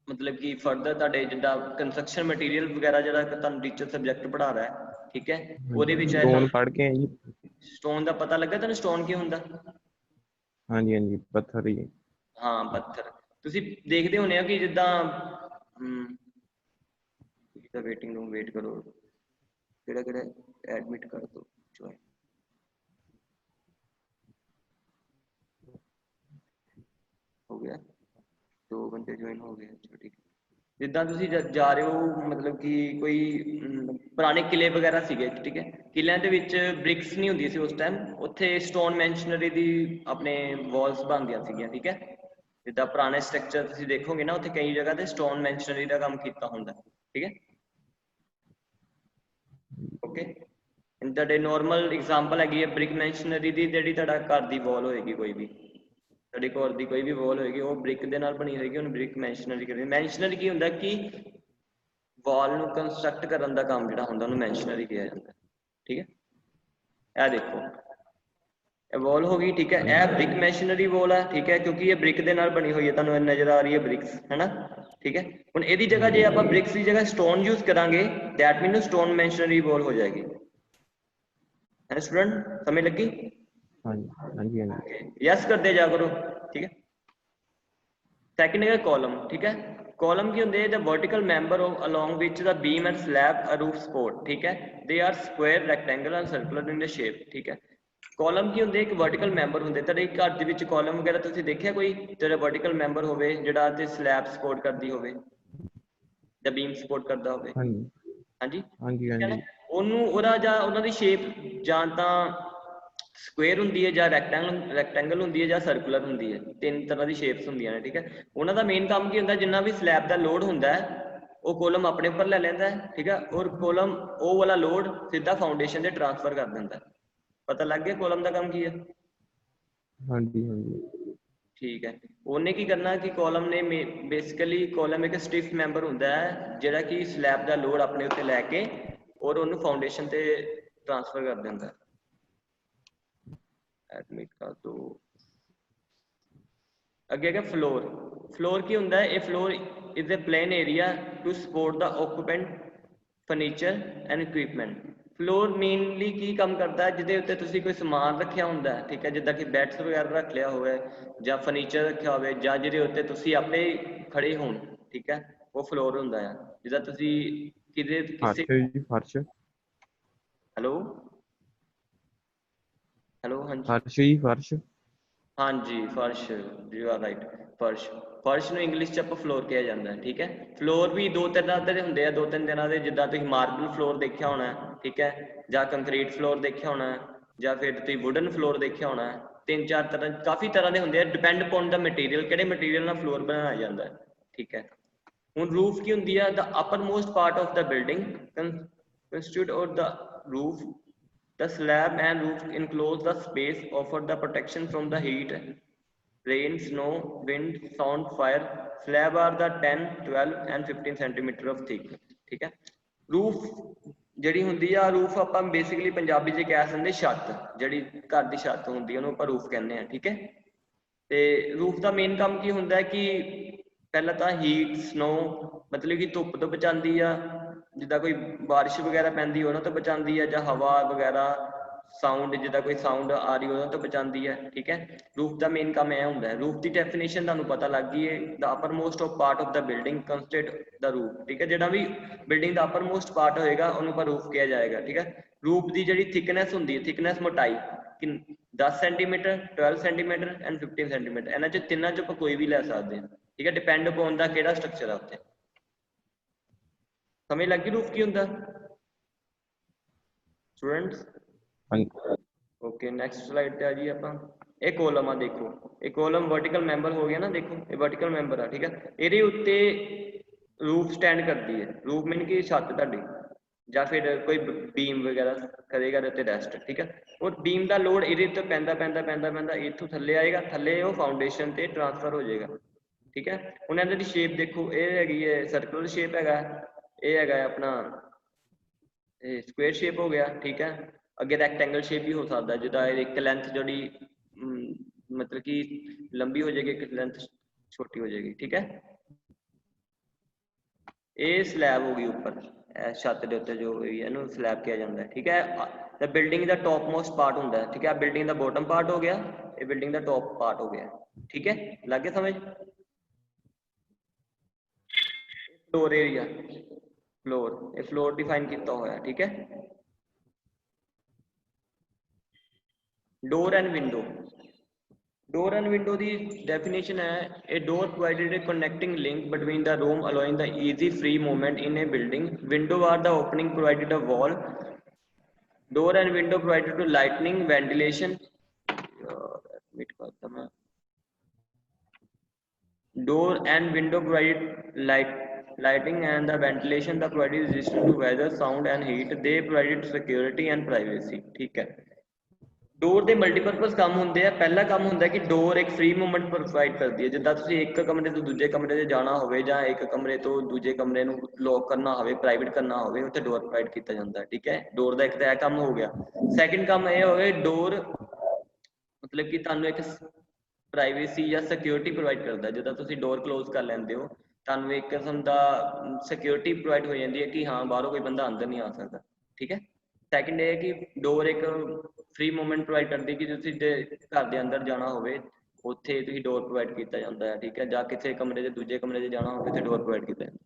मतलब कि फर्दर ਤੁਹਾਡੇ ਜਿੱਦਾਂ ਕੰਸਟਰਕਸ਼ਨ ਮਟੀਰੀਅਲ ਵਗੈਰਾ ਜਿਹੜਾ ਤੁਹਾਨੂੰ ਟੀਚਰ ਸਬਜੈਕਟ ਪੜ੍ਹਾ ਰਿਹਾ ਹੈ, ਠੀਕ ਹੈ, ਉਹਦੇ ਵਿੱਚ ਸਟੋਨ ਪੜ੍ਹ ਕੇ ਜੀ। ਸਟੋਨ ਦਾ ਪਤਾ ਲੱਗਾ ਤੁਹਾਨੂੰ? ਸਟੋਨ ਕੀ ਹੁੰਦਾ? ਹਾਂਜੀ ਹਾਂਜੀ ਪੱਥਰ ਹੀ। ਹਾਂ ਪੱਥਰ। ਤੁਸੀਂ ਦੇਖਦੇ ਹੋਣੇ ਆ ਕਿ ਜਿੱਦਾਂ ਵੇਟਿੰਗ ਰੂਮ ਵੇਟ ਕਰੋ, ਕਿਹੜਾ ਐਡਮਿਟ ਕਰ ਦੋ ਜੁਆਇਨ ਹੋ ਗਿਆ, 2 ਬੰਦੇ ਜੁਆਇਨ ਹੋ ਗਏ, ਠੀਕ। ਜਿੱਦਾਂ ਤੁਸੀਂ ਜਾ ਰਹੇ ਹੋ, ਮਤਲਬ ਕਿ ਕੋਈ ਪੁਰਾਣੇ ਕਿਲੇ ਵਗੈਰਾ ਸੀਗੇ, ਠੀਕ ਹੈ, ਕਿਲਿਆਂ ਦੇ ਵਿੱਚ ਬ੍ਰਿਕਸ ਨਹੀਂ ਹੁੰਦੀ ਸੀ ਉਸ ਟਾਈਮ, ਉੱਥੇ ਸਟੋਨ ਮੈਸ਼ਨਰੀ ਦੀ ਆਪਣੇ ਵਾਲਸ ਬਣਦੀਆਂ ਸੀਗੀਆਂ, ਠੀਕ ਹੈ। ਜਿੱਦਾਂ ਪੁਰਾਣੇ ਸਟਰਕਚਰ ਤੁਸੀਂ ਦੇਖੋਗੇ ਨਾ, ਉੱਥੇ ਕਈ ਜਗ੍ਹਾ ਤੇ ਸਟੋਨ ਮੈਸ਼ਨਰੀ ਦਾ ਕੰਮ ਕੀਤਾ ਹੁੰਦਾ, ਠੀਕ ਹੈ। ਓਕੇ, ਤੁਹਾਡੇ ਨੋਰਮਲ ਐਗਜ਼ਾਮਪਲ ਹੈਗੀ ਹੈ ਬ੍ਰਿਕ ਮੈਸ਼ਨਰੀ ਦੀ, ਜਿਹੜੀ ਤੁਹਾਡਾ ਘਰ ਦੀ ਵਾਲ ਹੋਏਗੀ, ਕੋਈ ਵੀ ਤੁਹਾਡੇ ਘਰ ਦੀ ਕੋਈ ਵੀ ਵਾਲ ਹੋਏਗੀ ਉਹ ਬ੍ਰਿਕ ਦੇ ਨਾਲ ਬਣੀ ਹੋਏਗੀ, ਉਹਨੂੰ ਬ੍ਰਿਕ ਮੈਸ਼ਨਰੀ ਕਹਿੰਦੇ। ਮੈਸ਼ਨਰੀ ਕੀ ਹੁੰਦਾ ਕਿ ਵਾਲ ਨੂੰ ਕੰਸਟਰਕਟ ਕਰਨ ਦਾ ਕੰਮ ਜਿਹੜਾ ਹੁੰਦਾ ਉਹਨੂੰ ਮੈਸ਼ਨਰੀ ਕਿਹਾ ਜਾਂਦਾ, ਠੀਕ ਹੈ। ਇਹ ਦੇਖੋ ਇਹ ਵਾਲ ਹੋ ਗਈ, ਠੀਕ ਹੈ, ਇਹ ਬ੍ਰਿਕ ਮੈਸ਼ਨਰੀ ਵਾਲ ਹੈ, ਠੀਕ ਹੈ, ਕਿਉਂਕਿ ਇਹ ਬ੍ਰਿਕ ਦੇ ਨਾਲ ਬਣੀ ਹੋਈ ਹੈ, ਤੁਹਾਨੂੰ ਨਜ਼ਰ ਆ ਰਹੀ ਹੈ ਬ੍ਰਿਕਸ, ਹੈ ਨਾ, ਠੀਕ ਹੈ। ਹੁਣ ਇਹਦੀ ਜਗ੍ਹਾ ਜੇ ਆਪਾਂ ਬ੍ਰਿਕਸ ਦੀ ਜਗ੍ਹਾ ਸਟੋਨ ਯੂਜ਼ ਕਰਾਂਗੇ, ਦੈਟ ਮੀਨ ਸਟੋਨ ਮੈਸ਼ਨਰੀ ਵਾਲ ਹੋ ਜਾਏਗੀ। है स्टूडेंट, समझ लगी? हाँ जी हाँ जी हाँ जी यस करते जा करो, ठीक है। सेकंड है कॉलम, ठीक है। कॉलम की होंगे the vertical member of along which the beam and slab a roof support, ठीक है। They are square, rectangle and circular in the shape, ठीक है। कॉलम की ਹੁੰਦੇ ਇੱਕ वर्टिकल मैंबर ਹੁੰਦੇ ਤੁਹਾਡੇ ਘਰ ਦੇ ਵਿੱਚ ਕॉलਮ ਵਗੈਰਾ ਤੁਸੀਂ ਦੇਖਿਆ ਕੋਈ ਜਿਹੜਾ वर्टिकल मैंबर ਹੋਵੇ ਜਿਹੜਾ ਤੇ ਸਲੈਬ ਸਪੋਰਟ ਕਰਦੀ ਹੋਵੇ ਜਾਂ ਬੀਮ ਸਪੋਰਟ ਕਰਦਾ ਹੋਵੇ, हाँ जी ਹਾਂਜੀ हाँ जी हाँ ਠੀਕ ਹੈ ਨਾ। जी ਉਹਨੂੰ ਉਹਦਾ ਜਾਂ ਉਹਨਾਂ ਦੀ ਸ਼ੇਪ ਜਾਂ ਤਾਂ ਸਕੁਅਰ ਹੁੰਦੀ ਹੈ ਜਾਂ ਰੈਕਟੈਂਗਲ ਹੁੰਦੀ ਹੈ ਜਾਂ ਸਰਕੂਲਰ ਹੁੰਦੀ ਹੈ, ਤਿੰਨ ਤਰ੍ਹਾਂ ਦੀ ਸ਼ੇਪਸ ਹੁੰਦੀਆਂ ਨੇ, ਠੀਕ ਹੈ। ਉਹਨਾਂ ਦਾ ਮੇਨ ਕੰਮ ਕੀ ਹੁੰਦਾ, ਜਿੰਨਾ ਵੀ ਸਲੈਬ ਦਾ ਲੋਡ ਹੁੰਦਾ ਹੈ ਉਹ ਕੋਲਮ ਆਪਣੇ ਉੱਪਰ ਲੈ ਲੈਂਦਾ ਹੈ, ਠੀਕ ਹੈ। ਔਰ ਕੋਲਮ ਉਹ ਵਾਲਾ ਲੋਡ ਸਿੱਧਾ ਫਾਊਂਡੇਸ਼ਨ ਤੇ ਟ੍ਰਾਂਸਫਰ ਕਰ ਦਿੰਦਾ ਹੈ। ਪਤਾ ਲੱਗ ਗਿਆ ਕੋਲਮ ਦਾ ਕੰਮ ਕੀ ਹੈ? हाँ जी हाँ जी ਠੀਕ ਹੈ। ਉਹਨੇ ਕੀ ਕਰਨਾ ਕਿ ਕਾਲਮ ਨੇ ਬੇਸਿਕਲੀ ਕਾਲਮ ਇੱਕ ਸਟਿਫ ਮੈਂਬਰ ਹੁੰਦਾ ਹੈ ਜਿਹੜਾ ਕਿ ਸਲੈਬ ਦਾ ਲੋਡ ਆਪਣੇ ਉੱਤੇ ਲੈ ਕੇ ਔਰ ਉਹਨੂੰ ਫਾਊਂਡੇਸ਼ਨ ਤੇ ਟ੍ਰਾਂਸਫਰ ਕਰ ਦਿੰਦਾ ਹੈ। ਐਡਮਿਟ ਕਰ ਦੋ। ਅੱਗੇ ਹੈਗਾ ਫਲੋਰ। ਫਲੋਰ ਕੀ ਹੁੰਦਾ ਹੈ? ਇਹ floor is a plain area to support the occupant furniture and equipment. Floor mainly ਕੀ ਕੰਮ ਕਰਦਾ ਹੈ? ਜਿਹਦੇ ਉੱਤੇ ਤੁਸੀਂ ਕੋਈ ਸਮਾਨ ਰੱਖਿਆ ਹੁੰਦਾ ਹੈ, ਠੀਕ ਹੈ, ਜਿੱਦਾਂ ਕਿ ਬੈਡਸ ਵਗੈਰਾ ਰੱਖ ਲਿਆ ਹੋਵੇ ਜਾਂ ਫਰਨੀਚਰ ਰੱਖਿਆ ਹੋਵੇ ਜਾਂ ਜਿਹਦੇ ਉੱਤੇ ਤੁਸੀਂ ਆਪੇ ਖੜੇ ਹੋਣ, ਠੀਕ ਹੈ, ਉਹ ਫਲੋਰ ਹੁੰਦਾ ਆ। ਜਿੱਦਾਂ ਤੁਸੀਂ ਕਿਸੇ फर्श जी फर्श ਹੈਲੋ ਹੈਲੋ ਹਾਂਜੀ फर्श जी फर्श ਹਾਂਜੀ ਫਰਸ਼, ਯੂ ਆਰ ਰਾਈਟ, ਫਰਸ਼। ਫਰਸ਼ ਨੂੰ ਇੰਗਲਿਸ਼ 'ਚ ਆਪਾਂ ਫਲੋਰ ਕਿਹਾ ਜਾਂਦਾ ਹੈ, ਠੀਕ ਹੈ। ਫਲੋਰ ਵੀ ਦੋ ਤਿੰਨ ਤਰ੍ਹਾਂ ਦੇ ਹੁੰਦੇ ਆ, ਦੋ ਤਿੰਨ ਤਰ੍ਹਾਂ ਦੇ, ਜਿੱਦਾਂ ਤੁਸੀਂ ਮਾਰਬਲ ਫਲੋਰ ਦੇਖਿਆ ਹੋਣਾ, ਠੀਕ ਹੈ, ਜਾਂ ਕੰਕਰੀਟ ਫਲੋਰ ਦੇਖਿਆ ਹੋਣਾ, ਜਾਂ ਫਿਰ ਤੁਸੀਂ ਵੁਡਨ ਫਲੋਰ ਦੇਖਿਆ ਹੋਣਾ। ਤਿੰਨ ਚਾਰ ਤਰ੍ਹਾਂ, ਕਾਫੀ ਤਰ੍ਹਾਂ ਦੇ ਹੁੰਦੇ ਆ, ਡਿਪੈਂਡ ਅਪੋਨ ਦਾ ਮਟੀਰੀਅਲ, ਕਿਹੜੇ ਮਟੀਰੀਅਲ ਨਾਲ ਫਲੋਰ ਬਣਾਇਆ ਜਾਂਦਾ ਹੈ, ਠੀਕ ਹੈ। ਹੁਣ ਰੂਫ ਕੀ ਹੁੰਦੀ ਆ? The uppermost part of the building constitute of the roof. The slab and roof enclose the space, offer the protection from the heat, rain, snow, wind, sound, fire. Slab are the 10, 12 and 15 centimeter of thick, ठीक है। ਰੂਫ ਜਿਹੜੀ ਹੁੰਦੀ ਆ, ਰੂਫ ਆਪਾਂ ਬੇਸਿਕਲੀ ਪੰਜਾਬੀ 'ਚ ਕਹਿ ਸਕਦੇ ਛੱਤ, ਜਿਹੜੀ ਘਰ ਦੀ ਛੱਤ ਹੁੰਦੀ ਉਹਨੂੰ ਆਪਾਂ ਰੂਫ ਕਹਿੰਦੇ ਆ, ਠੀਕ ਹੈ। ਤੇ ਰੂਫ ਦਾ ਮੇਨ ਕੰਮ ਕੀ ਹੁੰਦਾ ਕਿ ਪਹਿਲਾਂ ਤਾਂ ਹੀਟ, ਸਨੋ, ਮਤਲਬ ਕਿ ਧੁੱਪ ਤੋਂ ਬਚਾਉਂਦੀ ਆ, ਜਿੱਦਾਂ ਕੋਈ ਬਾਰਿਸ਼ ਵਗੈਰਾ ਪੈਂਦੀ ਉਹਨਾਂ ਤੋਂ ਬਚਾਉਂਦੀ ਹੈ, ਜਾਂ ਹਵਾ ਵਗੈਰਾ, ਸਾਊਂਡ, ਜਿੱਦਾਂ ਕੋਈ ਸਾਊਂਡ ਆ ਰਹੀ ਉਹਨਾਂ ਤੋਂ ਬਚਾਉਂਦੀ ਹੈ, ਠੀਕ ਹੈ। ਰੂਫ ਦਾ ਮੇਨ ਕੰਮ ਇਹ ਹੁੰਦਾ ਹੈ। ਰੂਫ ਦੀ ਡੈਫੀਨੇਸ਼ਨ ਤੁਹਾਨੂੰ ਪਤਾ ਲੱਗ ਗਈ ਹੈ, the uppermost of part of the building constitute the roof, ਠੀਕ ਹੈ। ਜਿਹੜਾ ਵੀ ਬਿਲਡਿੰਗ ਦਾ ਅਪਰ ਮੋਸਟ ਪਾਰਟ ਹੋਏਗਾ ਉਹਨੂੰ ਆਪਾਂ ਰੂਫ ਕਿਹਾ ਜਾਏਗਾ, ਠੀਕ ਹੈ। ਰੂਫ ਦੀ ਜਿਹੜੀ ਥਿਕਨੈਸ ਹੁੰਦੀ ਹੈ, ਥਿਕਨੈਸ ਮੋਟਾਈ 10 ਸੈਂਟੀਮੀਟਰ, 12 ਸੈਂਟੀਮੀਟਰ ਐਂਡ 15 ਸੈਂਟੀਮੀਟਰ, ਇਹਨਾਂ 'ਚ ਤਿੰਨਾਂ 'ਚ ਆਪਾਂ ਕੋਈ ਵੀ ਲੈ ਸਕਦੇ ਹਾਂ, ਠੀਕ ਹੈ, ਡਿਪੈਂਡ ਅਪੋਨ ਦਾ ਕਿਹੜਾ ਸਟਰਕਚਰ ਆ ਉੱਥੇ। ਸਮਝ ਲੱਗ ਗਈ ਰੂਫ ਕੀ ਹੁੰਦਾ ਸਟੂਡੈਂਟਸ? हाँ जी ਓਕੇ, ਨੈਕਸਟ ਸਲਾਈਡ ਤੇ ਆ ਜੀ ਆਪਾਂ। ਇਹ ਕੋਲਮ ਆ, ਦੇਖੋ ਇਹ ਕੋਲਮ ਵਰਟੀਕਲ ਮੈਂਬਰ ਹੋ ਗਿਆ ਨਾ, ਦੇਖੋ ਇਹ ਵਰਟੀਕਲ ਮੈਂਬਰ ਆ, ਠੀਕ ਹੈ। ਇਹਦੇ ਉੱਤੇ ਰੂਫ ਸਟੈਂਡ ਕਰਦੀ ਹੈ। ਰੂਫ ਮੀਨ ਕਿ ਛੱਤ ਤੁਹਾਡੀ, ਜਾਂ ਫਿਰ ਕੋਈ ਬੀਮ ਵਗੈਰਾ ਕਰੇਗਾ ਇਹਦੇ ਉੱਤੇ ਰੈਸਟ, ਠੀਕ ਹੈ। ਔਰ ਬੀਮ ਦਾ ਲੋਡ ਇਹਦੇ ਉੱਤੇ ਪੈਂਦਾ ਪੈਂਦਾ ਪੈਂਦਾ ਪੈਂਦਾ ਇੱਥੋਂ ਥੱਲੇ ਆਏਗਾ, ਥੱਲੇ ਉਹ ਫਾਊਂਡੇਸ਼ਨ ਤੇ ਟ੍ਰਾਂਸਫਰ ਹੋ ਜਾਏਗਾ, ਠੀਕ ਹੈ। ਹੁਣ ਇਹਨਾਂ ਦੀ ਸ਼ੇਪ ਦੇਖੋ, ਇਹ ਹੈਗੀ ਹੈ ਸਰਕੂਲਰ ਸ਼ੇਪ ਹੈਗਾ, ਇਹ ਹੈਗਾ ਆਪਣਾ ਸਕੁਅਰ ਸ਼ੇਪ ਹੋ ਗਿਆ, ਠੀਕ ਹੈ। ਅੱਗੇ ਰੈਕਟੈਂਗਲ ਸ਼ੇਪ ਵੀ ਹੋ ਸਕਦਾ, ਜਿੱਦਾਂ ਇੱਕ ਲੈਂਥ ਜਿਹੜੀ ਮਤਲਬ ਕਿ ਲੰਬੀ ਹੋ ਜਾਏਗੀ, ਇੱਕ ਲੈਂਥ ਛੋਟੀ ਹੋ ਜਾਏਗੀ, ਠੀਕ ਹੈ। ਇਹ ਸਲੈਬ ਹੋ ਗਈ ਉੱਪਰ, ਛੱਤ ਦੇ ਉੱਤੇ ਜੋ ਹੋਈ ਇਹਨੂੰ ਸਲੈਬ ਕਿਹਾ ਜਾਂਦਾ ਹੈ, ਠੀਕ ਹੈ। ਤੇ ਬਿਲਡਿੰਗ ਦਾ ਟੌਪ ਮੋਸਟ ਪਾਰਟ ਹੁੰਦਾ ਹੈ, ਠੀਕ ਹੈ। ਬਿਲਡਿੰਗ ਦਾ ਬੋਟਮ ਪਾਰਟ ਹੋ ਗਿਆ, ਇਹ ਬਿਲਡਿੰਗ ਦਾ ਟੌਪ ਪਾਰਟ ਹੋ ਗਿਆ, ਠੀਕ ਹੈ। ਲੱਗ ਗਿਆ ਸਮਝ? ਫਲੋਰ ਏਰੀਆ, ਫਲੋਰ, ਇਹ ਫਲੋਰ ਡਿਫਾਈਨ ਕੀਤਾ ਹੋਇਆ, ਠੀਕ ਹੈ। Door and window. Door and window the definition है a door provided a connecting link between the room allowing the easy free movement in a building. Window are the opening provided a wall. Door and window provided to lighting, ventilation. Door and window provide lighting and the ventilation. The provided resistance to weather, sound and heat. They provided security and privacy. ठीक है। ਡੋਰ ਦੇ ਮਲਟੀਪਰਪਜ਼ ਕੰਮ ਹੁੰਦੇ ਆ। ਪਹਿਲਾ ਕੰਮ ਹੁੰਦਾ ਕਿ ਡੋਰ ਇੱਕ ਫ੍ਰੀ ਮੂਵਮੈਂਟ ਪ੍ਰੋਵਾਈਡ ਕਰਦੀ ਹੈ। ਜਿੱਦਾਂ ਤੁਸੀਂ ਇੱਕ ਕਮਰੇ ਤੋਂ ਦੂਜੇ ਕਮਰੇ 'ਚ ਜਾਣਾ ਹੋਵੇ ਜਾਂ ਇੱਕ ਕਮਰੇ ਤੋਂ ਦੂਜੇ ਕਮਰੇ ਨੂੰ ਲੌਕ ਕਰਨਾ ਹੋਵੇ, ਪ੍ਰਾਈਵੇਟ ਕਰਨਾ ਹੋਵੇ, ਉੱਥੇ ਡੋਰ ਪ੍ਰੋਵਾਈਡ ਕੀਤਾ ਜਾਂਦਾ, ਠੀਕ ਹੈ। ਡੋਰ ਦਾ ਇੱਕ ਤਾਂ ਇਹ ਕੰਮ ਹੋ ਗਿਆ। ਸੈਕਿੰਡ ਕੰਮ ਇਹ ਹੋਵੇ, ਡੋਰ ਮਤਲਬ ਕਿ ਤੁਹਾਨੂੰ ਇੱਕ ਪ੍ਰਾਈਵੇਸੀ ਜਾਂ ਸਿਕਿਉਰਿਟੀ ਪ੍ਰੋਵਾਈਡ ਕਰਦਾ। ਜਿੱਦਾਂ ਤੁਸੀਂ ਡੋਰ ਕਲੋਜ਼ ਕਰ ਲੈਂਦੇ ਹੋ, ਤੁਹਾਨੂੰ ਇੱਕ ਕਿਸਮ ਦਾ ਸਿਕਿਉਰਿਟੀ ਪ੍ਰੋਵਾਈਡ ਹੋ ਜਾਂਦੀ ਹੈ ਕਿ ਹਾਂ ਬਾਹਰੋਂ ਕੋਈ ਬੰਦਾ ਅੰਦਰ ਨਹੀਂ ਆ ਸਕਦਾ, ਠੀਕ ਹੈ। ਸੈਕਿੰਡ ਇਹ ਹੈ ਕਿ ਡੋਰ ਇੱਕ ਫ੍ਰੀ ਮੂਵਮੈਂਟ ਪ੍ਰੋਵਾਈਡ ਕਰਦੀ ਕਿ ਤੁਸੀਂ ਜੇ ਘਰ ਦੇ ਅੰਦਰ ਜਾਣਾ ਹੋਵੇ ਉੱਥੇ ਤੁਸੀਂ ਡੋਰ ਪ੍ਰੋਵਾਈਡ ਕੀਤਾ ਜਾਂਦਾ ਹੈ, ਠੀਕ ਹੈ, ਜਾਂ ਕਿਸੇ ਕਮਰੇ ਦੇ ਦੂਜੇ ਕਮਰੇ 'ਚ ਜਾਣਾ ਹੋਵੇ ਤੇ ਡੋਰ ਪ੍ਰੋਵਾਈਡ ਕੀਤਾ ਜਾਂਦਾ।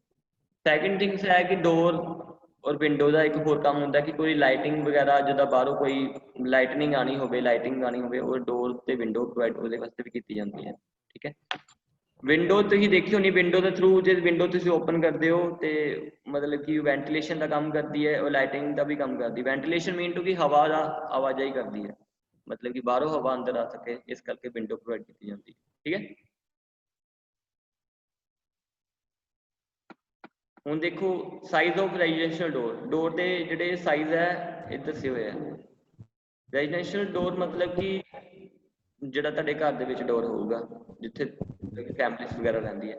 ਸੈਕਿੰਡ ਥਿੰਗਸ ਹੈ ਕਿ ਡੋਰ ਔਰ ਵਿੰਡੋ ਦਾ ਇੱਕ ਹੋਰ ਕੰਮ ਹੁੰਦਾ ਕਿ ਕੋਈ ਲਾਈਟਿੰਗ ਵਗੈਰਾ ਜਿੱਦਾਂ ਬਾਹਰੋਂ ਕੋਈ ਲਾਈਟਨਿੰਗ ਆਣੀ ਹੋਵੇ ਉਹ ਡੋਰ ਤੇ ਵਿੰਡੋ ਪ੍ਰੋਵਾਈਡ ਉਹਦੇ ਵਾਸਤੇ ਵੀ ਕੀਤੀ ਜਾਂਦੀ ਹੈ, ਠੀਕ ਹੈ। ਵਿੰਡੋ ਤੁਸੀਂ ਦੇਖੀ ਹੋਣੀ, ਵਿੰਡੋ ਦੇ ਥਰੂ ਜੇ ਵਿੰਡੋ ਤੁਸੀਂ ਓਪਨ ਕਰਦੇ ਹੋ ਤੇ ਮਤਲਬ ਕਿ ਵੈਂਟੀਲੇਸ਼ਨ ਦਾ ਕੰਮ ਕਰਦੀ ਹੈ, ਉਹ ਲਾਈਟਿੰਗ ਦਾ ਵੀ ਕੰਮ ਕਰਦੀ ਹੈ। ਵੈਂਟੀਲੇਸ਼ਨ ਮੀਨ ਟੂ ਕਿ ਹਵਾ ਦਾ ਆਵਾਜਾਈ ਕਰਦੀ ਹੈ, ਮਤਲਬ ਕਿ ਬਾਹਰੋਂ ਹਵਾ ਅੰਦਰ ਆ ਸਕੇ, ਇਸ ਕਰਕੇ ਵਿੰਡੋ ਪ੍ਰੋਵਾਈਡ ਕੀਤੀ ਜਾਂਦੀ ਹੈ, ਠੀਕ ਹੈ। ਹੁਣ ਦੇਖੋ ਸਾਈਜ਼ ਆਫ ਰੈਜ਼ੀਡੈਂਸ਼ੀਅਲ ਡੋਰ ਦੇ ਜਿਹੜੇ ਸਾਈਜ਼ ਹੈ ਇਹ ਦੱਸੇ ਹੋਏ ਆ। ਰੈਜ਼ੀਡੈਂਸ਼ੀਅਲ ਡੋਰ ਮਤਲਬ ਕਿ ਜਿਹੜਾ ਤੁਹਾਡੇ ਘਰ ਦੇ ਵਿੱਚ ਡੋਰ ਹੋਊਗਾ ਜਿੱਥੇ ਫੈਮਿਲੀਜ਼ ਵਗੈਰਾ ਰਹਿੰਦੀ ਹੈ।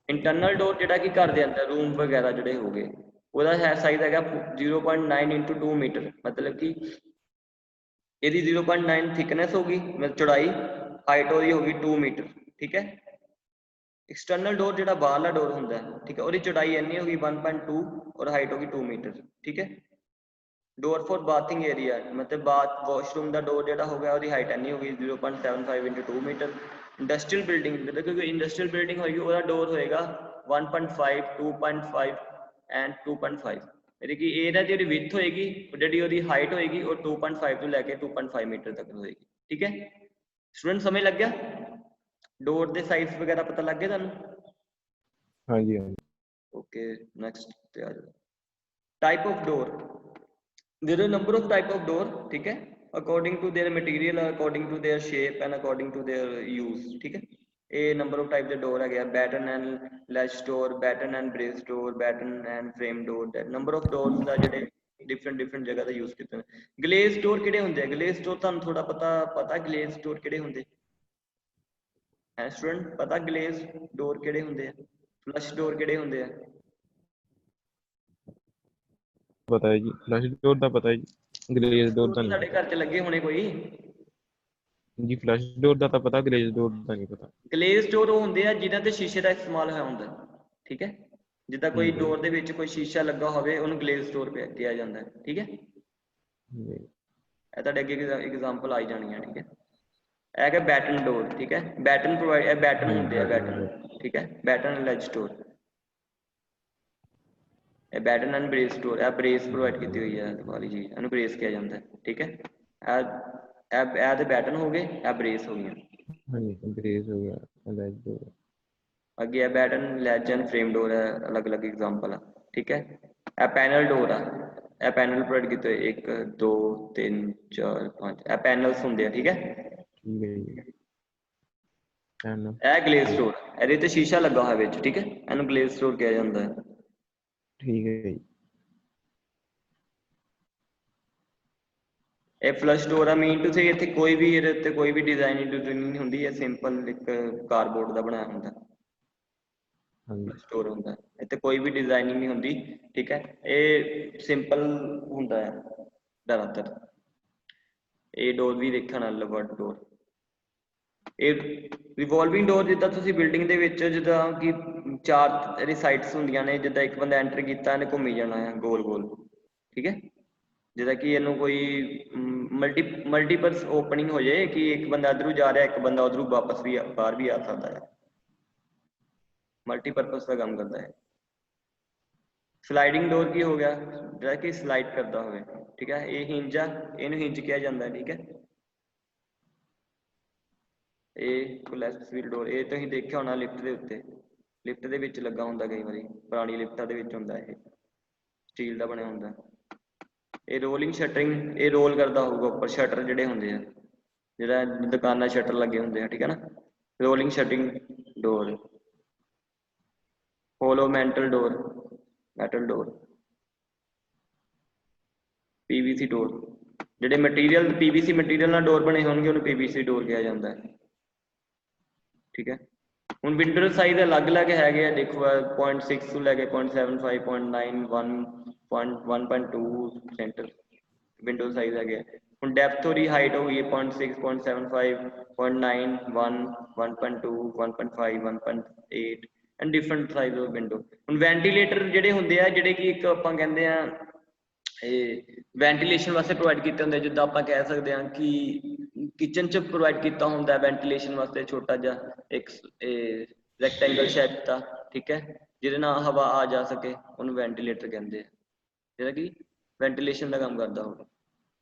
ਇੰਟਰਨਲ ਡੋਰ ਜਿਹੜਾ ਕਿ ਘਰ ਦੇ ਅੰਦਰ ਰੂਮ ਵਗੈਰਾ ਜਿਹੜੇ ਹੋਗੇ ਉਹਦਾ ਹੈ ਸਾਈਜ਼ ਹੈਗਾ 0.9 into 2 ਮੀਟਰ, ਮਤਲਬ ਕਿ ਇਹਦੀ 0.9 ਥਿਕਨੈਸ ਹੋਗੀ, ਮਤਲਬ ਚੌੜਾਈ, ਹਾਈਟ ਉਹਦੀ ਹੋਗੀ 2 ਮੀਟਰ, ਠੀਕ ਹੈ। एक्सटर्नल डोर ਜਿਹੜਾ ਬਾਹਰਲਾ ਡੋਰ ਹੁੰਦਾ ਹੈ, ਠੀਕ ਹੈ, ਉਹਦੀ ਚੌੜਾਈ ਇੰਨੀ ਹੋਗੀ 1.2 ਔਰ ਹਾਈਟ ਹੋਗੀ 2 ਮੀਟਰ, ਠੀਕ ਹੈ। ਡੋਰ ਫॉर ਬਾਥਿੰਗ ਏਰੀਆ ਮਤਲਬ ਬਾਥ ਵਾਸ਼ਰੂਮ ਦਾ ਡੋਰ ਜਿਹੜਾ ਹੋ ਗਿਆ ਉਹਦੀ ਹਾਈਟ ਇੰਨੀ ਹੋਗੀ 0.75 into 2 ਮੀਟਰ। ਇੰਡਸਟਰੀਅਲ ਬਿਲਡਿੰਗ ਜਦੋਂ ਕੋਈ ਇੰਡਸਟਰੀਅਲ ਬਿਲਡਿੰਗ ਹੋਏਗੀ ਉਹਦਾ ਡੋਰ ਹੋਏਗਾ 1.5 2.5 ਐਂਡ 2.5, ਯਾਨੀ ਕਿ ਇਹਦਾ ਜਿਹੜੀ ਵਿਡਥ ਹੋਏਗੀ ਜਿਹੜੀ ਉਹਦੀ ਹਾਈਟ ਹੋਏਗੀ ਉਹ 2.5 ਤੋਂ ਲੈ ਕੇ 2.5 ਮੀਟਰ ਤੱਕ ਹੋਏਗੀ, ਠੀਕ ਹੈ। ਸਟੂਡੈਂਟ ਸਮਝ ਲੱਗ ਗਿਆ? ਡੋਰ ਦੇ ਸਾਈਜ਼ ਵਗੈਰਾ ਪਤਾ ਲੱਗ ਗਿਆ ਤੁਹਾਨੂੰ? ਹਾਂਜੀ ਹਾਂਜੀ। ਓਕੇ ਨੈਕਸਟ ਤੇ ਆ ਜਾਓ। Type of door, there are number of type of door, ठीक है, according to their material, according to their shape and according to their use, ठीक है। ये नंबर ऑफ टाइप दे डोर है, batten and latch door, batten and brace door, batten and frame door, that number of doors दा जेडे डिफरेंट जगह दा यूज कीते ने। ग्लेज डोर किहड़े हुंदे? ग्लेज डोर तुहानू थोड़ा पता ग्लेज डोर किहड़े हुंदे है स्टूडेंट? पता ग्लेज डोर किहड़े हुंदे हैं? फ्लश डोर किहड़े हुंदे हैं? पता है जी, फ्लश डोर ਦਾ ਪਤਾ ਹੈ ਜੀ, ਗਲੇਜ਼ ਡੋਰ ਦਾ ਨਹੀਂ ਸਾਡੇ ਪਤਾ ਘਰ 'ਚ ਲੱਗੇ ਹੋਣੇ ਕੋਈ। ਜੀ। ਫਲਸ਼ ਡੋਰ ਦਾ ਤਾਂ ਪਤਾ, ਗਲੇਜ਼ ਡੋਰ ਦਾ ਨਹੀਂ ਪਤਾ। ਗਲੇਜ਼ ਡੋਰ ਉਹ ਹੁੰਦੇ ਆ ਜਿਨ੍ਹਾਂ ਤੇ ਸ਼ੀਸ਼ੇ ਦਾ ਇਸਤੇਮਾਲ ਹੋਇਆ ਹੁੰਦਾ, ਠੀਕ ਹੈ। ਜਿੱਦਾਂ ਕੋਈ ਠੀਕ ਹੈ ਡੋਰ ਦੇ ਵਿੱਚ ਕੋਈ ਸ਼ੀਸ਼ਾ ਲੱਗਾ ਹੋਵੇ ਉਹਨੂੰ ਗਲੇਜ਼ ਡੋਰ ਕਿਹਾ ਜਾਂਦਾ ਹੈ, ਠੀਕ ਹੈ। ਜੀ। ਇਹ ਤੁਹਾਡੇ ਅੱਗੇ ਐਗਜ਼ਾਮਪਲ ਆਈ ਜਾਣੀ ਹੈ, ਠੀਕ ਹੈ। ਇਹ ਹੈ ਬੈਟਨ ਡੋਰ, ਠੀਕ ਹੈ। ਬੈਟਨ ਪ੍ਰੋਵਾਈਡ, ਇਹ ਬੈਟਨ ਹੁੰਦੇ ਆ ਬੈਟਨ, ਠੀਕ ਹੈ। ਬੈਟਨ ਲੈਜ ਡੋਰ, ਇਹ ਬੈਟਨ ਐਂਡ ਬ੍ਰੇਸ ਡੋਰ, ਇਹ ਬ੍ਰੇਸ ਪ੍ਰੋਵਾਈਡ ਕੀਤੀ ਹੋਈ ਹੈ ਵਾਲੀ ਚੀਜ਼, ਇਹਨੂੰ ਬ੍ਰੇਸ ਕਿਹਾ ਜਾਂਦਾ ਹੈ, ਠੀਕ ਹੈ। ਇਹ ਤੇ ਬੈਟਨ ਹੋ ਗਏ, ਇਹ ਬ੍ਰੇਸ ਹੋ ਗਈਆਂ। ਹਾਂਜੀ ਗਲੇਜ਼ ਹੋ ਗਿਆ, ਲੈਜ ਡੋਰ। ਅੱਗੇ ਹੈ ਬੈਟਨ ਲੈਜ ਐਂਡ ਫਰੇਮ ਡੋਰ, ਹੈ ਅਲੱਗ ਐਗਜ਼ਾਮਪਲ ਆ, ਠੀਕ ਹੈ। ਇਹ ਪੈਨਲ ਡੋਰ ਆ, ਇਹ ਪੈਨਲ ਪ੍ਰੋਵਾਈਡ ਕੀਤੇ ਹੋਏ 1 2 3 4 5, ਇਹ ਪੈਨਲਸ ਹੁੰਦੇ ਆ, ਠੀਕ ਹੈ। ਠੀਕ ਹੈ ਜੀ। ਇਹ ਗਲੇਜ਼ ਡੋਰ, ਇਹਦੇ ਤੇ ਸ਼ੀਸ਼ਾ ਲੱਗਾ ਹੋਇਆ ਵਿੱਚ, ਠੀਕ ਹੈ, ਇਹਨੂੰ ਗਲੇਜ਼ ਡੋਰ ਕਿਹਾ ਜਾਂਦਾ ਹੈ। ਠੀਕ ਹੈ ਜੀ। ਇਹ ਫਲਸ਼ ਡੋਰ ਆ, ਮੀਨ ਟੂ ਸੇ ਇੱਥੇ ਕੋਈ ਵੀ ਇਹਦੇ ਉੱਤੇ ਕੋਈ ਵੀ ਡਿਜ਼ਾਈਨਿੰਗ ਨਹੀਂ ਹੁੰਦੀ, ਇਹ ਸਿੰਪਲ ਇੱਕ ਕਾਰਡਬੋਰਡ ਦਾ ਬਣਾਇਆ ਹੁੰਦਾ ਹਾਂਜੀ ਸਟੋਰ ਹੁੰਦਾ, ਇੱਥੇ ਕੋਈ ਵੀ ਡਿਜ਼ਾਈਨਿੰਗ ਨਹੀਂ ਹੁੰਦੀ, ਠੀਕ ਹੈ। ਇਹ ਸਿੰਪਲ ਹੁੰਦਾ ਹੈ ਜ਼ਿਆਦਾਤਰ। ਇਹ ਡੋਰ ਵੀ ਦੇਖਣ ਵਾਲਾ ਵਰਡ ਡੋਰ। ਇਹ ਰਿਵੋਲਵਿੰਗ ਡੋਰ ਜਿੱਦਾਂ ਤੁਸੀਂ ਬਿਲਡਿੰਗ ਦੇ ਵਿੱਚ ਜਿੱਦਾਂ ਕਿ 4 ਇਹਦੀ ਸਾਈਡਸ ਹੁੰਦੀਆਂ ਨੇ, ਜਿੱਦਾਂ ਇੱਕ ਬੰਦਾ ਐਂਟਰ ਕੀਤਾ ਇਹਨੇ ਘੁੰਮੀ ਜਾਣਾ ਹੈ ਗੋਲ, ਠੀਕ ਹੈ। ਜਿੱਦਾਂ ਕਿ ਇਹਨੂੰ ਕੋਈ ਮਲਟੀਪਰਸ ਓਪਨਿੰਗ ਹੋ ਜਾਏ ਕਿ ਇੱਕ ਬੰਦਾ ਇੱਧਰੋਂ ਜਾ ਰਿਹਾ, ਇੱਕ ਬੰਦਾ ਉੱਧਰੋਂ ਵਾਪਸ ਵੀ ਬਾਹਰ ਵੀ ਆ ਸਕਦਾ ਹੈ, ਮਲਟੀਪਰਪਸ ਦਾ ਕੰਮ ਕਰਦਾ ਹੈ। ਸਲਾਈਡਿੰਗ ਡੋਰ ਕੀ ਹੋ ਗਿਆ? ਜਿਹੜਾ ਕਿ ਸਲਾਈਡ ਕਰਦਾ ਹੋਵੇ, ਠੀਕ ਹੈ। ਇਹ ਹਿੰਜ ਆ, ਇਹਨੂੰ ਹਿੰਜ ਕਿਹਾ ਜਾਂਦਾ, ਠੀਕ ਹੈ। ਇਹ ਕੋਲੈਪਸ ਵੀਲ ਡੋਰ, ਇਹ ਤੁਸੀਂ ਦੇਖਿਆ ਹੋਣਾ ਲਿਫਟ ਦੇ ਉੱਤੇ, ਲਿਫਟ ਦੇ ਵਿੱਚ ਲੱਗਾ ਹੁੰਦਾ ਕਈ ਵਾਰੀ, ਪੁਰਾਣੀ ਲਿਫਟਾਂ ਦੇ ਵਿੱਚ ਹੁੰਦਾ, ਇਹ ਸਟੀਲ ਦਾ ਬਣਿਆ ਹੁੰਦਾ। ਇਹ ਰੋਲਿੰਗ ਸ਼ਟਰਿੰਗ, ਇਹ ਰੋਲ ਕਰਦਾ ਹੋਊਗਾ ਉੱਪਰ, ਸ਼ਟਰ ਜਿਹੜੇ ਹੁੰਦੇ ਆ, ਜਿਹੜਾ ਦੁਕਾਨਾਂ ਸ਼ਟਰ ਲੱਗੇ ਹੁੰਦੇ ਆ, ਠੀਕ ਹੈ ਨਾ, ਰੋਲਿੰਗ ਸ਼ਟਰਿੰਗ ਡੋਰ। ਹੋਲੋ ਮੈਟਲ ਡੋਰ, ਪੀਵੀਸੀ ਡੋਰ, ਜਿਹੜੇ ਮਟੀਰੀਅਲ ਪੀਵੀਸੀ ਮਟੀਰੀਅਲ ਨਾਲ ਡੋਰ ਬਣੇ ਹੋਣਗੇ ਉਹਨੂੰ ਪੀਵੀਸੀ ਡੋਰ ਕਿਹਾ ਜਾਂਦਾ ਹੈ, ਠੀਕ ਹੈ। ਹੁਣ ਵਿੰਡੋ ਸਾਈਜ਼ ਅਲੱਗ ਹੈਗੇ ਆ, ਦੇਖੋ 0.6 ਤੋਂ ਲੈ ਕੇ 0.75 0.9 1.2 ਸੈਂਟਰ ਵਿੰਡੋ ਸਾਈਜ਼ ਹੈਗੇ। ਹੁਣ ਡੈਪਥ ਉਹਦੀ ਹਾਈਟ ਹੋ ਗਈ 0.6 0.75 0.9 1 1.2 1.5 1.8 and different size of window. ਹੁਣ ਵੈਂਟੀਲੇਟਰ ਜਿਹੜੇ ਹੁੰਦੇ ਆ, ਜਿਹੜੇ ਕਿ ਇੱਕ ਆਪਾਂ ਕਹਿੰਦੇ ਆ ਵੈਂਟੀਲੇਸ਼ਨ ਵਾਸਤੇ ਪ੍ਰੋਵਾਈਡ ਕੀਤੇ ਹੁੰਦੇ, ਜਿੱਦਾਂ ਆਪਾਂ ਕਹਿ ਸਕਦੇ ਹਾਂ ਕਿ ਕਿਚਨ 'ਚ ਪ੍ਰੋਵਾਈਡ ਕੀਤਾ ਹੁੰਦਾ ਵੈਂਟੀਲੇਸ਼ਨ ਵਾਸਤੇ ਛੋਟਾ ਜਿਹਾ ਇੱਕ ਰੈਕਟੈਂਗਲ ਸ਼ੇਪ ਦਾ, ਠੀਕ ਹੈ, ਜਿਹਦੇ ਨਾਲ ਹਵਾ ਆ ਜਾ ਸਕੇ, ਉਹਨੂੰ ਵੈਂਟੀਲੇਟਰ ਕਹਿੰਦੇ ਆ, ਜਿਹੜਾ ਕਿ ਵੈਂਟੀਲੇਸ਼ਨ ਦਾ ਕੰਮ ਕਰਦਾ ਹੋਵੇ।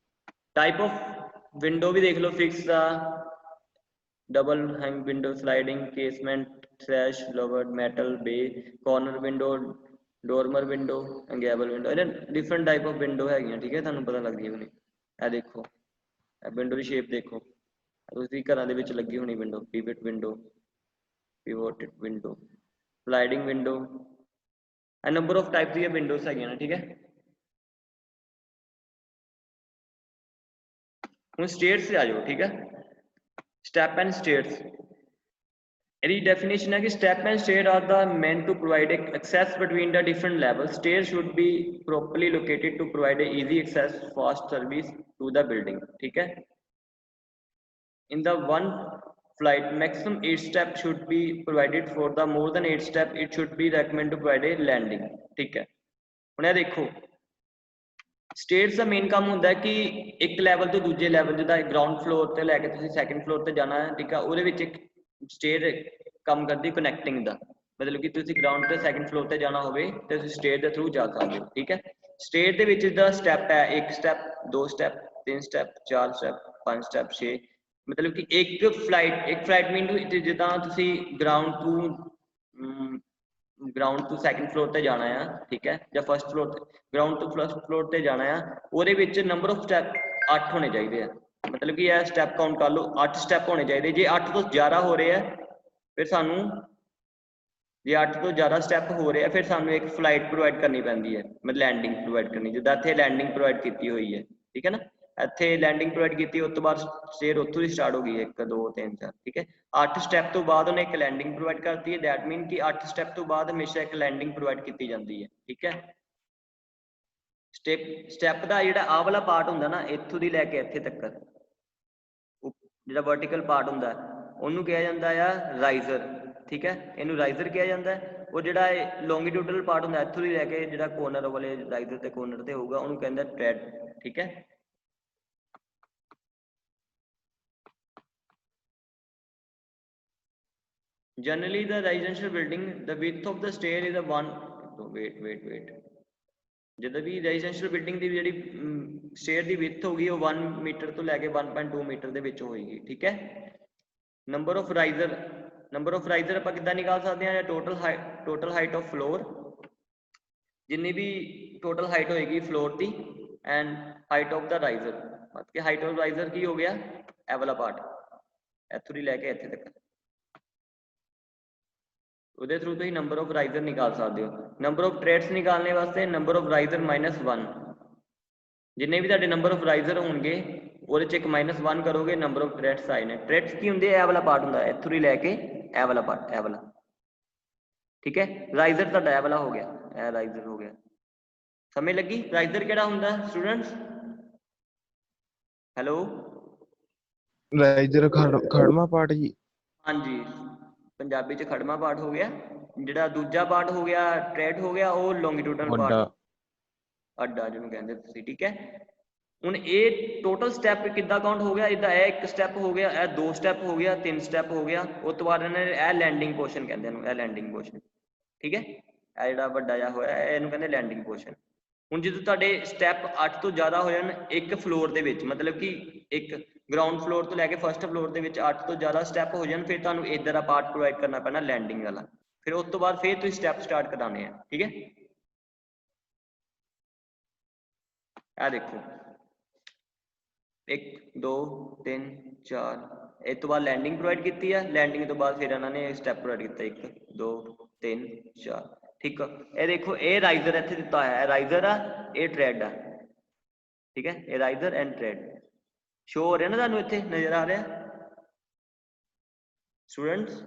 ਟਾਈਪ ਆਫ ਵਿੰਡੋ ਵੀ ਦੇਖ ਲਓ, ਫਿਕਸ ਦਾ, double hung window, sliding, casement, ਸਲੈਸ਼, louvered, metal, bay, corner window, dormer window, gable window, ਇਹਨਾਂ ਡਿਫਰੈਂਟ ਟਾਈਪ ਆਫ ਵਿੰਡੋ ਹੈਗੀਆਂ, ਠੀਕ ਹੈ, ਤੁਹਾਨੂੰ ਪਤਾ ਲੱਗ ਗਈ ਹੋਣੀ। ਇਹ ਦੇਖੋ, ਇਹ ਵਿੰਡੋ ਦੀ ਸ਼ੇਪ ਦੇਖੋ, ਤੁਸੀਂ ਘਰਾਂ ਦੇ ਵਿੱਚ ਲੱਗੀ ਹੋਣੀ window, pivot window, pivoted window, sliding window, ਇਹ ਨੰਬਰ ਆਫ ਟਾਈਪ ਦੀਆਂ ਵਿੰਡੋਜ਼ ਹੈਗੀਆਂ ਨੇ, ਠੀਕ ਹੈ। ਹੁਣ ਸਟੇਅਰਸ ਤੇ ਆ ਜਾਓ, ਠੀਕ ਹੈ, ਸਟੈਪ ਐਂਡ ਸਟੇਅਰਸ। ਇਹਦੀ ਡੈਫੀਨੇਸ਼ਨ ਹੈ ਕਿ step and stair are the meant to provide access between the different levels. Stairs should be properly located to provide a easy access, fast service to the building, ठीक है। In the one flight, maximum 8 steps should be provided. For the more than 8 steps, it should be recommended to provide a landing, ठीक है। ਹੁਣ ਇਹ ਦੇਖੋ, ਸਟੇਅਰਸ ਦਾ ਮੇਨ ਕੰਮ ਹੁੰਦਾ ਹੈ ਕਿ ਇੱਕ ਲੈਵਲ ਤੋਂ ਦੂਜੇ ਲੈਵਲ, ਜਿੱਦਾਂ ਗਰਾਊਂਡ ਫਲੋਰ ਤੇ ਲੈ ਕੇ ਤੁਸੀਂ ਸੈਕੰਡ ਫਲੋਰ ਤੇ ਜਾਣਾ ਹੈ, ਠੀਕ ਹੈ, ਉਹਦੇ ਵਿੱਚ ਇੱਕ ਸਟੇਅਰ ਕੰਮ ਕਰਦੀ ਕਨੈਕਟਿੰਗ ਦਾ, ਮਤਲਬ ਕਿ ਤੁਸੀਂ ਗਰਾਊਂਡ ਤੇ ਸੈਕੰਡ ਫਲੋਰ ਤੇ ਜਾਣਾ ਹੋਵੇ ਤੇ ਤੁਸੀਂ ਸਟੇਅਰ ਦੇ ਥਰੂ ਜਾ ਸਕਦੇ ਹੋ, ਠੀਕ ਹੈ। ਸਟੇਅਰ ਦੇ ਵਿੱਚ ਦਾ ਸਟੈਪ ਹੈ, 1 step, 2 step, 3 step, 4 step, 5 step, 6, ਮਤਲਬ ਕਿ ਇੱਕ ਫਲਾਈਟ ਮੀਨ ਜਿੱਦਾਂ ਤੁਸੀਂ ਗਰਾਊਂਡ ਤੋਂ ਸੈਕੰਡ ਫਲੋਰ ਤੇ ਜਾਣਾ ਆ, ਠੀਕ ਹੈ, ਜਾਂ ਫਸਟ ਫਲੋਰ ਤੇ, ਗਰਾਊਂਡ ਤੋਂ ਫਸਟ ਫਲੋਰ ਤੇ ਜਾਣਾ ਆ, ਉਹਦੇ ਵਿੱਚ ਨੰਬਰ ਆਫ ਸਟੈਪ 8 ਹੋਣੇ ਚਾਹੀਦੇ ਆ, ਮਤਲਬ ਕਿ ਇਹ ਸਟੈਪ ਕਾਊਂਟ ਕਰ ਲਓ, 8 ਸਟੈਪ ਹੋਣੇ ਚਾਹੀਦੇ। ਜੇ 8 ਤੋਂ ਜ਼ਿਆਦਾ ਹੋ ਰਹੇ ਆ ਫਿਰ ਸਾਨੂੰ, ਜੇ 8 ਤੋਂ ਜ਼ਿਆਦਾ ਸਟੈਪ ਹੋ ਰਹੇ ਆ ਫਿਰ ਸਾਨੂੰ ਇੱਕ ਫਲਾਈਟ ਪ੍ਰੋਵਾਈਡ ਕਰਨੀ ਪੈਂਦੀ ਹੈ, ਮਤਲਬ ਲੈਂਡਿੰਗ ਪ੍ਰੋਵਾਈਡ ਕਰਨੀ, ਜਿੱਦਾਂ ਇੱਥੇ ਲੈਂਡਿੰਗ ਪ੍ਰੋਵਾਈਡ ਕੀਤੀ ਹੋਈ ਹੈ, ਠੀਕ ਹੈ ਨਾ, ਇੱਥੇ ਲੈਂਡਿੰਗ ਪ੍ਰੋਵਾਈਡ ਕੀਤੀ, ਉਸ ਤੋਂ ਬਾਅਦ ਸਟੇਅਰ ਉੱਥੋਂ ਹੀ ਸਟਾਰਟ ਹੋ ਗਈ, 1 2 3 4, ਠੀਕ ਹੈ। 8 ਸਟੈਪ ਤੋਂ ਬਾਅਦ ਉਹਨੇ ਇੱਕ ਲੈਂਡਿੰਗ ਪ੍ਰੋਵਾਈਡ ਕਰਤੀ ਹੈ, ਦੈਟ ਮੀਨ ਕਿ 8 ਸਟੈਪ ਤੋਂ ਬਾਅਦ ਹਮੇਸ਼ਾ ਇੱਕ ਲੈਂਡਿੰਗ ਪ੍ਰੋਵਾਈਡ ਕੀਤੀ ਜਾਂਦੀ ਹੈ, ਠੀਕ ਹੈ। ਸਟੈਪ ਦਾ ਜਿਹੜਾ ਆਹ ਵਾਲਾ ਪਾਰਟ ਹੁੰਦਾ ਨਾ, ਇੱਥੋਂ ਦੀ ਲੈ ਕੇ ਇੱਥੇ ਤੱਕ ਜਿਹੜਾ ਵਰਟੀਕਲ ਪਾਰਟ ਹੁੰਦਾ ਉਹਨੂੰ ਕਿਹਾ ਜਾਂਦਾ ਆ ਰਾਈਜ਼ਰ, ਠੀਕ ਹੈ, ਇਹਨੂੰ ਰਾਈਜ਼ਰ ਕਿਹਾ ਜਾਂਦਾ ਹੈ। ਉਹ ਜਿਹੜਾ ਲੌਂਗੀਟਿਊਡਲ ਪਾਰਟ ਹੁੰਦਾ ਇੱਥੋਂ ਦੀ ਲੈ ਕੇ ਜਿਹੜਾ ਕੋਰਨਰ ਵਾਲੇ ਰਾਈਜ਼ਰ ਤੇ ਕੋਰਨਰ ਤੇ ਹੋਊਗਾ ਉਹਨੂੰ ਕਹਿੰਦਾ ਟ੍ਰੈਡ, ਠੀਕ ਹੈ। Generally, the residential building, the width of the stair is a one. Wait. ਜਦੋਂ ਵੀ ਰੈਜ਼ੀਡੈਂਸ਼ੀਅਲ ਬਿਲਡਿੰਗ ਦੀ ਜਿਹੜੀ ਸਟੇਅਰ ਦੀ ਵਿਡਥ ਹੋਗੀ ਉਹ 1 ਮੀਟਰ ਤੋਂ ਲੈ ਕੇ 1.2 ਮੀਟਰ ਦੇ ਵਿੱਚ ਹੋਏਗੀ, ਠੀਕ ਹੈ। ਨੰਬਰ ਆਫ ਰਾਈਜ਼ਰ ਆਪਾਂ ਕਿੱਦਾਂ ਨਿਕਾਲ ਸਕਦੇ ਹਾਂ, ਟੋਟਲ ਹਾਈਟ ਆਫ ਫਲੋਰ, ਜਿੰਨੀ ਵੀ ਟੋਟਲ ਹਾਈਟ ਹੋਏਗੀ floor the, and height of ਦਾ ਰਾਈਜ਼ਰ, ਮਤਲਬ ਕਿ ਹਾਈਟ ਆਫ ਰਾਈਜ਼ਰ ਕੀ ਹੋ ਗਿਆ, ਇਹ ਵਾਲਾ ਪਾਰਟ, ਇੱਥੋਂ ਦੀ ਲੈ ਕੇ ਇੱਥੇ ਤੱਕ, ਉਹਦੇ ਥਰੂ ਤੁਸੀਂ ਨੰਬਰ ਆਫ ਰਾਈਜ਼ਰ ਨਿਕਾਲ ਸਕਦੇ ਹੋ। ਨੰਬਰ ਆਫ ਟ੍ਰੈਡਸ ਨਿਕਾਲਣੇ ਵਾਸਤੇ ਨੰਬਰ ਆਫ ਰਾਈਜ਼ਰ -1, ਜਿੰਨੇ ਵੀ ਤੁਹਾਡੇ ਨੰਬਰ ਆਫ ਰਾਈਜ਼ਰ ਹੋਣਗੇ ਉਹਦੇ ਚ ਇੱਕ -1 ਕਰੋਗੇ, ਨੰਬਰ ਆਫ ਟ੍ਰੈਡਸ ਆਏ ਨੇ। ਟ੍ਰੈਡਸ ਕੀ ਹੁੰਦੇ, ਇਹ ਵਾਲਾ ਪਾਰਟ ਹੁੰਦਾ, ਇੱਥੋਂ ਦੀ ਲੈ ਕੇ ਇਹ ਵਾਲਾ ਪਾਰਟ, ਇਹ ਵਾਲਾ, ਠੀਕ ਹੈ। ਰਾਈਜ਼ਰ ਤੁਹਾਡਾ ਇਹ ਵਾਲਾ ਹੋ ਗਿਆ, ਇਹ ਰਾਈਜ਼ਰ ਹੋ ਗਿਆ, ਸਮਝ ਲੱਗੀ। ਰਾਈਜ਼ਰ ਕਿਹੜਾ ਹੁੰਦਾ ਸਟੂਡੈਂਟਸ, ਹੈਲੋ, ਰਾਈਜ਼ਰ ਖੜਮਾ ਪਾਰਟ ਜੀ, ਹਾਂਜੀ, ਪੰਜਾਬੀ ਚ ਖੜਮਾ ਪਾਰਟ ਹੋ ਗਿਆ। ਜਿਹੜਾ ਦੂਜਾ ਪਾਰਟ ਹੋ ਗਿਆ ਟ੍ਰੈਡ ਹੋ ਗਿਆ, ਉਹ ਲੌਂਗੀਟਿਊਡਲ ਪਾਰਟ, ਅੱਡਾ ਜਿਹਨੂੰ ਕਹਿੰਦੇ ਤੁਸੀਂ, ਠੀਕ ਹੈ। ਹੁਣ ਇਹ ਟੋਟਲ ਸਟੈਪ ਕਿੱਦਾਂ ਕਾਊਂਟ ਹੋ ਗਿਆ, ਇਦਾਂ ਇਹ 1 ਸਟੈਪ ਹੋ ਗਿਆ, ਇਹ 2 ਸਟੈਪ ਹੋ ਗਿਆ, 3 ਸਟੈਪ ਹੋ ਗਿਆ, ਉਸ ਤੋਂ ਬਾਅਦ ਇਹਨਾਂ ਨੇ ਇਹ ਲੈਂਡਿੰਗ ਪੋਰਸ਼ਨ ਕਹਿੰਦੇ ਇਹਨੂੰ, ਇਹ ਲੈਂਡਿੰਗ ਪੋਰਸ਼ਨ, ਠੀਕ ਹੈ। ਇਹ ਜਿਹੜਾ ਵੱਡਾ ਜਿਹਾ ਹੋਇਆ ਇਹਨੂੰ ਕਹਿੰਦੇ ਲੈਂਡਿੰਗ ਪੋਰਸ਼ਨ। ਹੁਣ ਜਦੋਂ ਤੁਹਾਡੇ ਸਟੈਪ 8 ਤੋਂ ਜ਼ਿਆਦਾ ਹੋ ਜਾਣ ਇੱਕ ਫਲੋਰ ਦੇ ਵਿੱਚ, ਮਤਲਬ ਕਿ ਇੱਕ ਗਰਾਊਂਡ ਫਲੋਰ ਤੋਂ ਲੈ ਕੇ ਫਸਟ ਫਲੋਰ ਦੇ ਵਿੱਚ 8 ਤੋਂ ਜ਼ਿਆਦਾ ਸਟੈਪ ਹੋ ਜਾਣ, ਫਿਰ ਤੁਹਾਨੂੰ ਇੱਧਰ ਦਾ ਪਾਰਟ ਪ੍ਰੋਵਾਈਡ ਕਰਨਾ ਪੈਣਾ ਲੈਂਡਿੰਗ ਵਾਲਾ, ਫਿਰ ਉਸ ਤੋਂ ਬਾਅਦ ਫਿਰ ਤੁਸੀਂ ਸਟੈਪ ਸਟਾਰਟ ਕਰਾਉਣੇ ਆ, ਠੀਕ ਹੈ। ਇਹ ਦੇਖੋ 1 2 3 4, ਇਸ ਤੋਂ ਬਾਅਦ ਲੈਂਡਿੰਗ ਪ੍ਰੋਵਾਈਡ ਕੀਤੀ ਆ, ਲੈਂਡਿੰਗ ਤੋਂ ਬਾਅਦ ਫਿਰ ਇਹਨਾਂ ਨੇ ਸਟੈਪ ਪ੍ਰੋਵਾਈਡ ਕੀਤਾ 1 2 3 4, ਠੀਕ ਆ। ਇਹ ਦੇਖੋ ਇਹ ਰਾਈਜ਼ਰ ਇੱਥੇ ਦਿੱਤਾ ਹੋਇਆ, ਇਹ ਰਾਈਜ਼ਰ ਆ, ਇਹ ਟ੍ਰੈਡ ਆ, ਠੀਕ ਹੈ, ਇਹ ਰਾਈਜ਼ਰ ਐਂਡ ਟ੍ਰੈਡ ਸ਼ੋ ਹੋ ਰਿਹਾ ਨਾ ਤੁਹਾਨੂੰ, ਇੱਥੇ ਨਜ਼ਰ ਆ ਰਿਹਾ ਸਟੂਡੈਂਟਸ,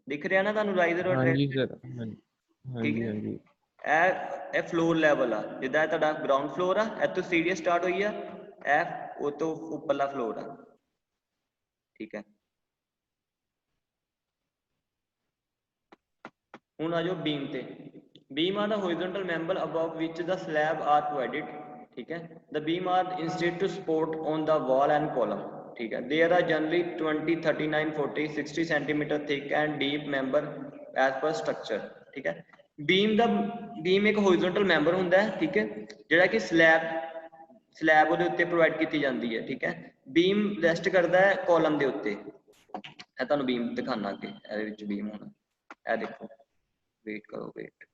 ਦਿਖ ਰਿਹਾ ਨਾ ਤੁਹਾਨੂੰ ਰਾਈਜ਼ਰ ਔਰ ਟ੍ਰੈਡ? ਹਾਂਜੀ ਸਰ, ਹਾਂਜੀ। ਇਹ ਫਲੋਰ ਲੈਵਲ ਆ, ਜਿੱਦਾਂ ਇਹ ਤੁਹਾਡਾ ਗਰਾਊਂਡ ਫਲੋਰ ਆ, ਇੱਥੋਂ ਸੀढ़ी ਸਟਾਰਟ ਹੋਈ ਆ, ਇਹ ਉਹ ਤੋਂ ਉੱਪਰਲਾ ਫਲੋਰ ਆ, ਠੀਕ ਹੈ। ਹੁਣ ਆ ਜਾਓ ਬੀਮ ਤੇ। Beam are the horizontal member above which the slab are provided, ठीक है। The beam are instead to support on the wall and column, ठीक है। There are generally 20, 39, 40, 60 centimetre thick and deep member as per structure, ठीक है। बीम एक हॉरिजॉन्टल मैंबर हुंदा है, ठीक है, जिहड़ा कि स्लैब ਉਹਦੇ ਉੱਤੇ ਪ੍ਰੋਵਾਈਡ ਕੀਤੀ ਜਾਂਦੀ ਹੈ, ਠੀਕ ਹੈ। ਬੀਮ ਰੈਸਟ ਕਰਦਾ ਹੈ ਕਾਲਮ ਦੇ ਉੱਤੇ। ਇਹ ਤੁਹਾਨੂੰ ਬੀਮ ਦਿਖਾਣਾ ਅੱਗੇ, ਇਹਦੇ ਵਿੱਚ ਬੀਮ ਹੋਣਾ, ਇਹ ਦੇਖੋ, ਵੇਟ ਕਰੋ, ਵੇਟ,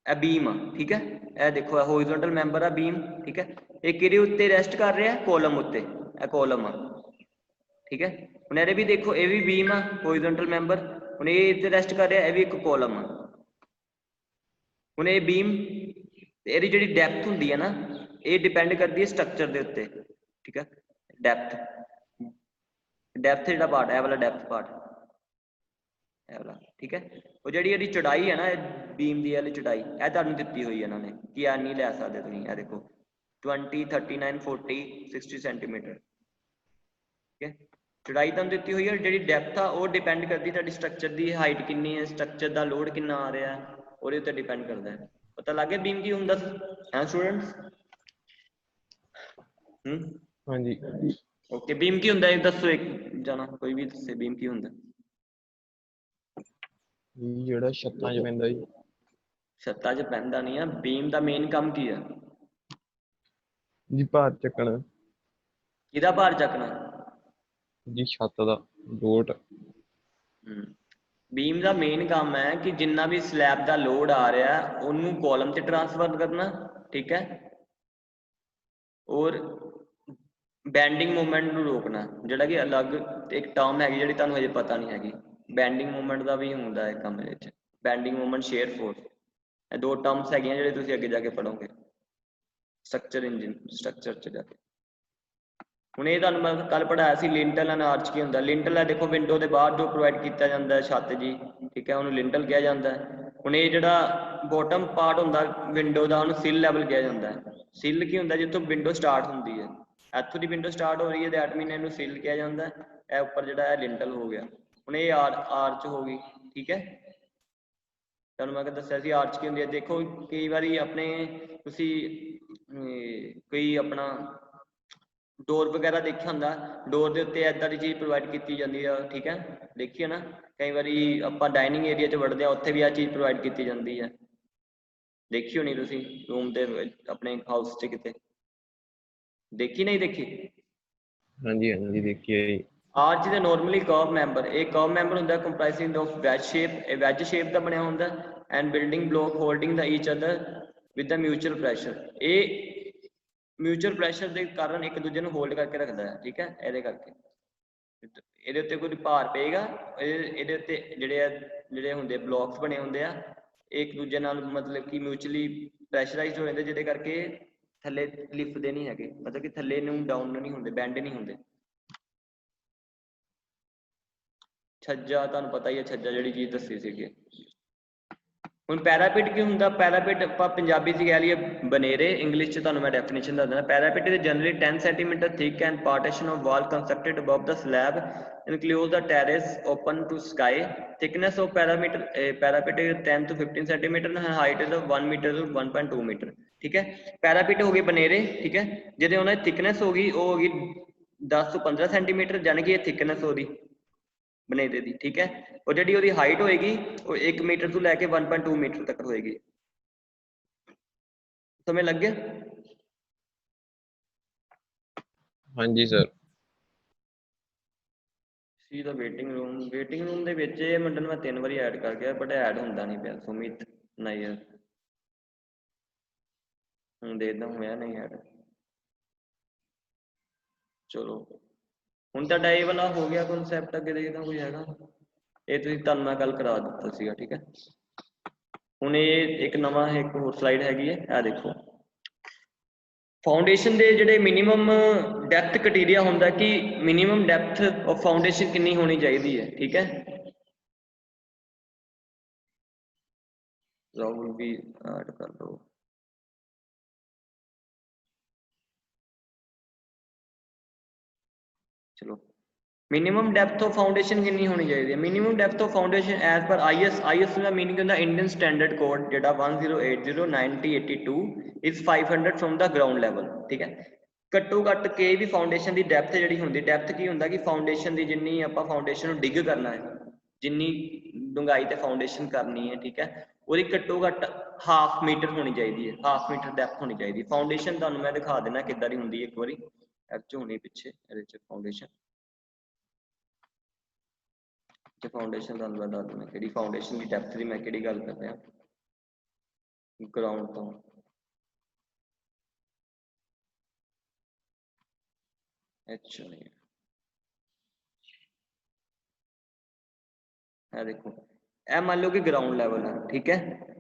ਇਹ ਬੀਮ ਆ, ਠੀਕ ਹੈ। ਇਹ ਦੇਖੋ, ਇਹ ਹੌਰੀਜ਼ੌਨਟਲ ਮੈਂਬਰ ਆ ਬੀਮ, ਠੀਕ ਹੈ। ਇਹ ਕਿਹਦੇ ਉੱਤੇ ਰੈਸਟ ਕਰ ਰਿਹਾ? ਕਾਲਮ ਉੱਤੇ, ਇਹ ਕਾਲਮ ਆ, ਠੀਕ ਹੈ। ਹੁਣ ਇਹਦੇ ਵੀ ਦੇਖੋ, ਇਹ ਵੀ ਬੀਮ ਆ, ਹੌਰੀਜ਼ੌਨਟਲ ਮੈਂਬਰ। ਹੁਣ ਇਹ ਇੱਥੇ ਰੈਸਟ ਕਰ ਰਿਹਾ, ਇਹ ਵੀ ਇੱਕ ਕਾਲਮ ਆ। ਹੁਣ ਇਹ ਬੀਮ, ਇਹਦੀ ਜਿਹੜੀ ਡੈਪਥ ਹੁੰਦੀ ਹੈ ਨਾ, ਇਹ ਡਿਪੈਂਡ ਕਰਦੀ ਹੈ ਸਟਰਕਚਰ ਦੇ ਉੱਤੇ, ਠੀਕ ਹੈ। ਡੈਪਥ ਜਿਹੜਾ ਪਾਰਟ, ਇਹ ਵਾਲਾ ਡੈਪਥ ਪਾਰਟ, ਇਹ ਵਾਲਾ, ਠੀਕ ਹੈ। ਉਹ ਜਿਹੜੀ ਇਹਦੀ ਚੌੜਾਈ ਹੈ ਨਾ, ਬੀਮ ਦੀ ਵਾਲੀ ਚੌੜਾਈ, ਇਹ ਤੁਹਾਨੂੰ ਦਿੱਤੀ ਹੋਈ ਹੈ ਇਹਨਾਂ ਨੇ ਕਿ ਇਹ ਨਹੀਂ ਲੈ ਸਕਦੇ ਤੁਸੀਂ। ਇਹ ਦੇਖੋ 20, 39, 40, 60 ਸੈਂਟੀਮੀਟਰ, ਠੀਕ ਹੈ। ਚੌੜਾਈ ਤੁਹਾਨੂੰ ਦਿੱਤੀ ਹੋਈ ਹੈ। ਜਿਹੜੀ ਡੈਪਥ ਆ ਉਹ ਡਿਪੈਂਡ ਕਰਦੀ ਤੁਹਾਡੀ ਸਟਰਕਚਰ ਦੀ ਹਾਈਟ ਕਿੰਨੀ ਹੈ, ਸਟਰਕਚਰ ਦਾ ਲੋਡ ਕਿੰਨਾ ਆ ਰਿਹਾ, ਉਹਦੇ ਉੱਤੇ ਡਿਪੈਂਡ ਕਰਦਾ ਹੈ। ਪਤਾ ਲੱਗ ਗਿਆ ਬੀਮ ਕੀ ਹੁੰਦਾ ਹੈ ਸਟੂਡੈਂਟਸ? हाँ जी। ओके, बीम की ਹੁੰਦਾ है ਦੱਸੋ, ਇੱਕ ਜਾਣਾ ਕੋਈ ਵੀ ਦੱਸੇ ਬੀਮ ਕੀ ਹੁੰਦਾ। ਜਿਹੜਾ ਛੱਤਾਂ 'ਚ ਪੈਂਦਾ ਜੀ। ਛੱਤਾਂ 'ਚ ਪੈਂਦਾ ਨਹੀਂ ਆ। ਬੀਮ ਦਾ ਮੇਨ ਕੰਮ ਕੀ ਆ ਜੀ? ਭਾਰ ਚੱਕਣਾ ਕਿਹਦਾ? ਭਾਰ ਚੱਕਣਾ ਜੀ, ਛੱਤ ਦਾ ਲੋਡ। ਬੀਮ ਦਾ ਮੇਨ ਕੰਮ ਹੈ ਕਿ ਜਿੰਨਾ ਵੀ ਸਲੈਬ ਦਾ ਲੋਡ ਆ ਰਿਹਾ ਉਹਨੂੰ ਕਾਲਮ ਤੇ ਟ੍ਰਾਂਸਫਰ ਕਰਨਾ, ਠੀਕ ਹੈ। ਔਰ ਬੈਂਡਿੰਗ ਮੂਵਮੈਂਟ ਨੂੰ ਰੋਕਣਾ, ਜਿਹੜਾ ਕਿ ਅਲੱਗ ਇੱਕ ਟਰਮ ਹੈਗੀ ਜਿਹੜੀ ਤੁਹਾਨੂੰ ਹਜੇ ਪਤਾ ਨਹੀਂ ਹੈਗੀ। ਬੈਂਡਿੰਗ ਮੂਵਮੈਂਟ ਦਾ ਵੀ ਹੁੰਦਾ ਹੈ ਕੰਮ ਇਹਦੇ ਵਿੱਚ, ਬੈਂਡਿੰਗ ਮੂਵਮੈਂਟ, ਸ਼ੇਅਰ ਫੋਰਸ। ਇਹ ਦੋ ਟਰਮਸ ਹੈਗੀਆਂ ਜਿਹੜੇ ਤੁਸੀਂ ਅੱਗੇ ਜਾ ਕੇ ਪੜ੍ਹੋਗੇ ਸਟਰਕਚਰ 'ਚ ਜਾ ਕੇ। ਹੁਣ ਇਹ ਤੁਹਾਨੂੰ ਮੈਂ ਕੱਲ ਪੜ੍ਹਾਇਆ ਸੀ ਲਿੰਟਲ ਐਂਡ ਆਰਚ ਕੀ ਹੁੰਦਾ। ਲਿੰਟਲ ਹੈ ਦੇਖੋ ਵਿੰਡੋ ਦੇ ਬਾਹਰ ਜੋ ਪ੍ਰੋਵਾਈਡ ਕੀਤਾ ਜਾਂਦਾ ਹੈ ਛੱਤ ਜੀ, ਠੀਕ ਹੈ, ਉਹਨੂੰ ਲਿੰਟਲ ਕਿਹਾ ਜਾਂਦਾ ਹੈ। ਹੁਣ ਇਹ ਜਿਹੜਾ ਬੋਟਮ ਪਾਰਟ ਹੁੰਦਾ ਵਿੰਡੋ ਦਾ ਉਹਨੂੰ ਸਿਲ ਲੈਵਲ ਕਿਹਾ ਜਾਂਦਾ ਹੈ। ਸਿਲ ਕੀ ਹੁੰਦਾ? ਜਿੱਥੋਂ ਵਿੰਡੋ ਸਟਾਰਟ ਹੁੰਦੀ ਹੈ, ਇੱਥੋਂ ਦੀ ਵਿੰਡੋ ਸਟਾਰਟ ਹੋ ਰਹੀ ਹੈ, ਦੈਟ ਮੀਨ ਇਹਨੂੰ ਸਿਲ ਕਿਹਾ ਜਾਂਦਾ ਹੈ। ਇਹ ਉੱਪਰ ਜਿਹੜਾ ਹੈ ਲਿੰਟਲ ਹੋ ਗਿਆ। ਹੁਣ ਇਹ ਆਰਚ ਹੋ ਗਈ, ਠੀਕ ਹੈ। ਤੁਹਾਨੂੰ ਮੈਂ ਦੱਸਿਆ ਸੀ ਆਰਚ ਕੀ ਹੁੰਦੀ ਹੈ। ਦੇਖੋ ਕਈ ਵਾਰੀ ਆਪਣੇ ਤੁਸੀਂ ਕੋਈ ਆਪਣਾ ਡੋਰ ਵਗੈਰਾ ਦੇਖਿਆ ਹੁੰਦਾ, ਡੋਰ ਦੇ ਉੱਤੇ ਏਦਾਂ ਦੀ ਚੀਜ਼ ਪ੍ਰੋਵਾਈਡ ਕੀਤੀ ਜਾਂਦੀ ਆ, ਠੀਕ ਹੈ, ਦੇਖੀਏ ਨਾ। ਕਈ ਵਾਰੀ ਆਪਾਂ ਡਾਈਨਿੰਗ ਏਰੀਆ 'ਚ ਵੜਦੇ ਆ, ਉੱਥੇ ਵੀ ਆਹ ਚੀਜ਼ ਪ੍ਰੋਵਾਈਡ ਕੀਤੀ ਜਾਂਦੀ ਹੈ, ਦੇਖੀ ਹੋਣੀ ਤੁਸੀਂ ਰੂਮ ਦੇ ਆਪਣੇ ਹਾਊਸ 'ਚ ਕਿਤੇ ਦੇਖੀ? ਨਹੀਂ ਦੇਖੀ? ਹਾਂਜੀ ਹਾਂਜੀ, ਦੇਖੀਏ ਜੀ। ਆਰਚ ਦੇ ਨਾਰਮਲੀ ਕਰਵ ਮੈਂਬਰ, ਇਹ ਕਰਵ ਮੈਂਬਰ ਹੁੰਦਾ ਕੰਪ੍ਰਾਈਜ਼ਿੰਗ ਆਫ ਵੈਜ ਸ਼ੇਪ, ਇਹ ਵੈਜ ਸ਼ੇਪ ਦਾ ਬਣਿਆ ਹੁੰਦਾ and building block holding the each other with the mutual pressure. ਇਹ ਮਿਊਚੁਅਲ ਪ੍ਰੈਸ਼ਰ ਦੇ ਕਾਰਨ ਇੱਕ ਦੂਜੇ ਨੂੰ ਹੋਲਡ ਕਰਕੇ ਰੱਖਦਾ ਹੈ, ਠੀਕ ਹੈ। ਇਹਦੇ ਕਰਕੇ ਇਹਦੇ ਉੱਤੇ ਕੋਈ ਭਾਰ ਪਏਗਾ, ਇਹਦੇ ਉੱਤੇ ਜਿਹੜੇ ਹੁੰਦੇ ਬਲੌਕਸ ਬਣੇ ਹੁੰਦੇ ਆ, ਇੱਕ ਦੂਜੇ ਨਾਲ ਮਤਲਬ ਕਿ ਮਿਊਚੁਅਲੀ ਪ੍ਰੈਸ਼ਰਾਈਜ਼ਡ ਹੋ ਜਾਂਦੇ, ਜਿਹਦੇ ਕਰਕੇ ਥੱਲੇ ਲਿਫਟਦੇ ਨਹੀਂ ਹੈਗੇ, ਮਤਲਬ ਕਿ ਥੱਲੇ ਨੂੰ ਡਾਊਨ ਨਹੀਂ ਹੁੰਦੇ, ਬੈਂਡ ਨਹੀਂ ਹੁੰਦੇ। ਛੱਜਾ ਤੁਹਾਨੂੰ ਪਤਾ ਹੀ ਹੈ, ਛੱਜਾ ਜਿਹੜੀ ਚੀਜ਼ ਦੱਸੀ ਸੀਗੀ। ਹੁਣ ਪੈਰਾਪਿਟ ਕੀ ਹੁੰਦਾ? ਪੈਰਾਪਿਟ ਆਪਾਂ ਪੰਜਾਬੀ 'ਚ ਕਹਿ ਲਈਏ ਬਨੇਰੇ, ਇੰਗਲਿਸ਼ 'ਚ ਤੁਹਾਨੂੰ ਮੈਂ ਡੈਫੀਨੇਸ਼ਨ ਦੱਸ ਦਿੰਦਾ। Parapet is generally 10 centimetre thick and partition of wall constructed above the slab enclose the terrace open to sky. Thickness of parapet is 10 to 15 centimeter and height is 1 meter to 1.2 meter, ठीक है। पैरापिट हो गए बनेरे, ठीक है, ਜਿਹਦੇ ਉਹਨਾਂ ਦੀ thickness ਹੋ ਗਈ ਉਹ ਹੋ ਗਈ 10 ਤੋਂ 15 ਸੈਂਟੀਮੀਟਰ, ਜਾਨੀ ਕਿ ਇਹ thickness ਉਹਦੀ ਬਨੇਰੇ ਦੀ, ਠੀਕ ਹੈ। और ਜਿਹੜੀ ਉਹਦੀ ਹਾਈਟ ਹੋਏਗੀ ਉਹ 1 ਮੀਟਰ ਤੋਂ ਲੈ ਕੇ 1.2 ਮੀਟਰ ਤੱਕ ਹੋਏਗੀ। ਸਮਝ ਲੱਗ ਗਿਆ? ਹਾਂਜੀ ਸਰ। ਸੀ ਦਾ ਵੇਟਿੰਗ ਰੂਮ ਦੇ ਵਿੱਚ ਇਹ ਮੁੰਡੇ ਨੂੰ ਮੈਂ 3 ਵਾਰੀ ਐਡ ਕਰ ਗਿਆ, ਬਟ ਐਡ ਹੁੰਦਾ ਨਹੀਂ ਪਿਆ। ਸੁਮਿਤ ਨਾਇਰ, ਹੁਣ ਦੇਖਦਾ ਹੋਇਆ ਨਹੀਂ ਐਡ। ਚਲੋ ਹੁਣ ਤੁਹਾਡਾ ਇਹ ਵਾਲਾ ਹੋ ਗਿਆ ਕਨਸੈਪਟ, ਅੱਗੇ ਦੇਖਦਾ ਕੋਈ ਹੈਗਾ। ਇਹ ਤੁਸੀਂ ਤੁਹਾਨੂੰ ਮੈਂ ਕੱਲ ਕਰਾ ਦਿੱਤਾ ਸੀਗਾ, ਠੀਕ ਹੈ। ਹੁਣ ਇਹ ਇੱਕ ਨਵਾਂ ਇੱਕ ਹੋਰ ਸਲਾਈਡ ਹੈਗੀ ਹੈ, ਇਹ ਦੇਖੋ। ਫਾਊਂਡੇਸ਼ਨ ਦੇ ਜਿਹੜੇ ਮਿਨੀਮਮ ਡੈਪਥ ਕ੍ਰਾਈਟੇਰੀਆ ਹੁੰਦਾ ਕਿ ਮਿਨੀਮਮ ਡੈਪਥ ਆਫ ਫਾਊਂਡੇਸ਼ਨ ਕਿੰਨੀ ਹੋਣੀ ਚਾਹੀਦੀ ਹੈ, ਠੀਕ ਹੈ। ਰਾਹੁਲ ਵੀ ਐਡ ਕਰ ਲਓ। ਚਲੋ मिनिमम डेप्थ ऑफ फाउंडेशन कितनी होनी चाहिए? Minimum depth of foundation as per IS का मीनिंग होता इंडियन स्टैंडर्ड कोड जेड़ा 1080/9082 is 500 from the ground level. ठीक है, घट्टो घट के भी फाउंडेशन की डेप्थ जी होंगी, डेप्थ की होंगे कि फाउंडेशन की जिन्नी आप फाउंडेशन डिग करना है, जिन्नी डूंगाई ते फाउंडेशन करनी है, ठीक है, और घट्टो घट हाफ मीटर होनी चाहिए, हाफ मीटर डेप्थ होनी चाहिए। फाउंडेशन तुहानू मैं दिखा देना किदां दी होंदी है, एक बारी होनी पिछे फाउंडेशन फाउंडेशन तुहानू मैं दस देना कि फाउंडेशन की डेप्थ की मैं कि गल कर रहा ग्राउंड तो अच्छा नहीं है, देखो ए मान लो कि ग्राउंड लेवल है, ठीक है,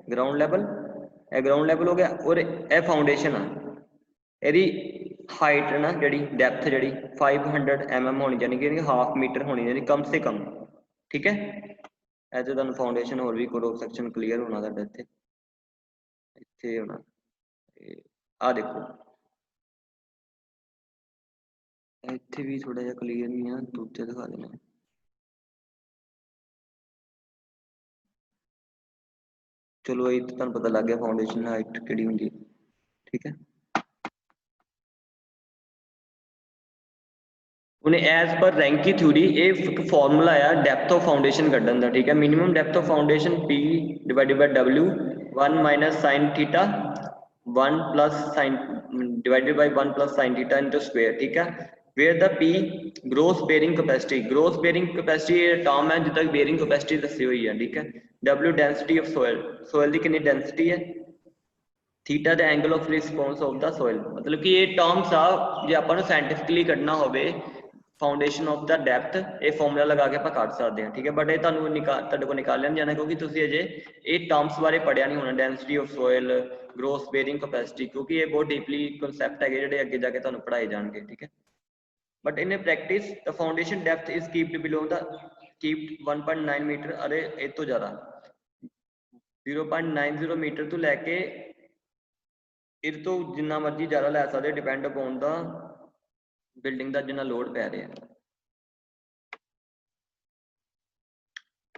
ग्राउंड लेवल हो गया और ए फाउंडेशन है, यदि हाइट ना जी डेप्थ जी 500 mm होनी चाहिए कि हाफ मीटर होनी चाहिए कम से कम। ठीक है, ऐसे तुहानू फाउंडेशन होर भी क्रॉस सेक्शन क्लीयर होना तुहाडा इत्थे होना। आ देखो इत्थे भी थोड़ा जिहा क्लीयर नहीं है, दूजे दिखा देना। चलो ये तो तुहानू पता लग गया फाउंडेशन हाइट किहड़ी हुंदी है। ठीक है, उन्हें एज पर रैंकी थ्योरी एक फॉर्मूला है डेप्थ ऑफ फाउंडेशन कड्ढन दा। ठीक है, minimum depth of foundation P divided by W 1 minus sine theta 1 plus sine divided by 1 plus sine theta into square. ठीक है, where the P gross bearing capacity, gross bearing capacity term है जिद्दां बेयरिंग कैपेसिटी दसी हुई है। ठीक है, W density of soil, soil की कितनी डेंसिटी है, theta the angle of response of the soil, मतलब कि ये टर्म्स आ जे आपां नूं साइंटिफिकली कढना होवे फाउंडेशन ऑफ द डेप्थ ये फॉर्मूला लगा के आप कट सकते हैं। ठीक है, बट ये तुहानू निकालिया नहीं जाना क्योंकि तुसीं अजे ये टर्म्स बारे पढ़िया नहीं होना, density of soil, gross bearing capacity, क्योंकि ये बहुत डीपली कंसैप्ट है जिहड़े अगे जाके तुहानू पढ़ाए जाएंगे। ठीक है, but in practice the foundation depth is keeped below the keeped 1.9 metre, अरे ये तो ज़्यादा 0.90 मीटर तो लैके इस तो जिन्ना मर्जी ज़्यादा लै सकते, डिपेंड अपॉन द बिल्डिंग का जिन्ना लोड पै रहा है।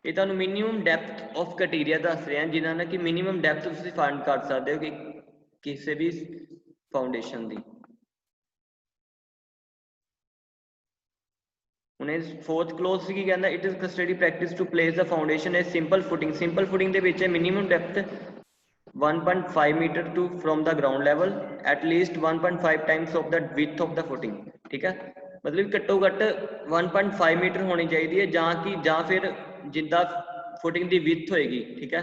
ये तुहानू मिनिमम डेप्थ ऑफ क्राइटेरिया दस रहे हैं जिन्होंने कि मिनिमम डेप्थ तुसीं फाइंड कर सकते हो कि किसी भी फाउंडेशन की। उन्हें फोर्थ क्लोज की कहना it is customary practice to place the foundation a simple footing, simple footing के which minimum depth 1.5 metre to from the ground level at least 1.5 times of the width of the footing. ठीक है, मतलब घट्टो घट 1.5 मीटर होनी चाहिए जां फिर जिद्दां फुटिंग की विथ होएगी। ठीक है,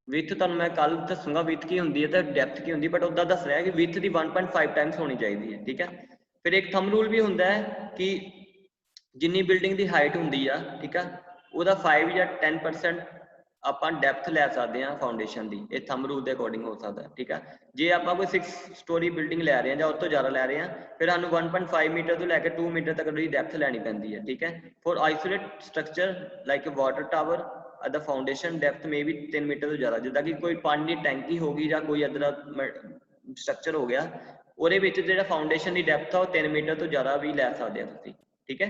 विथ तुहानू मैं कल दसूंगा विथ की होंदी है तो डेप्थ की होंदी है, बट उदा दस रहा है कि विथ की 1.5 टाइम्स होनी चाहिए है। ठीक है, फिर एक थंब रूल भी होंदा है कि जिन्नी बिल्डिंग की हाइट होंदी है, ठीक है, वह 5 या 10% आप डेप्थ लै सकते हैं फाउंडेशन की, ये थंब रूल के अकॉर्डिंग हो सकता है। ठीक है, जे आप कोई 6 स्टोरी बिल्डिंग लै रहे हैं या उस तो ज़्यादा लै रहे हैं फिर सानू 1.5 मीटर तो लैके 2 मीटर तक डेप्थ लैनी पैंदी है। ठीक है, for isolate structure like water tower the foundation depth में भी 3 मीटर तो ज़्यादा, जिद्दां कि कोई पानी की टैंकी होगी या कोई इधर स्ट्रक्चर हो गया ਉਹਦੇ ਵਿੱਚ ਜਿਹੜਾ फाउंडेशन की डेप्थ है वो 3 मीटर तो ज़्यादा भी लै सकते हैं तुसीं। ठीक है,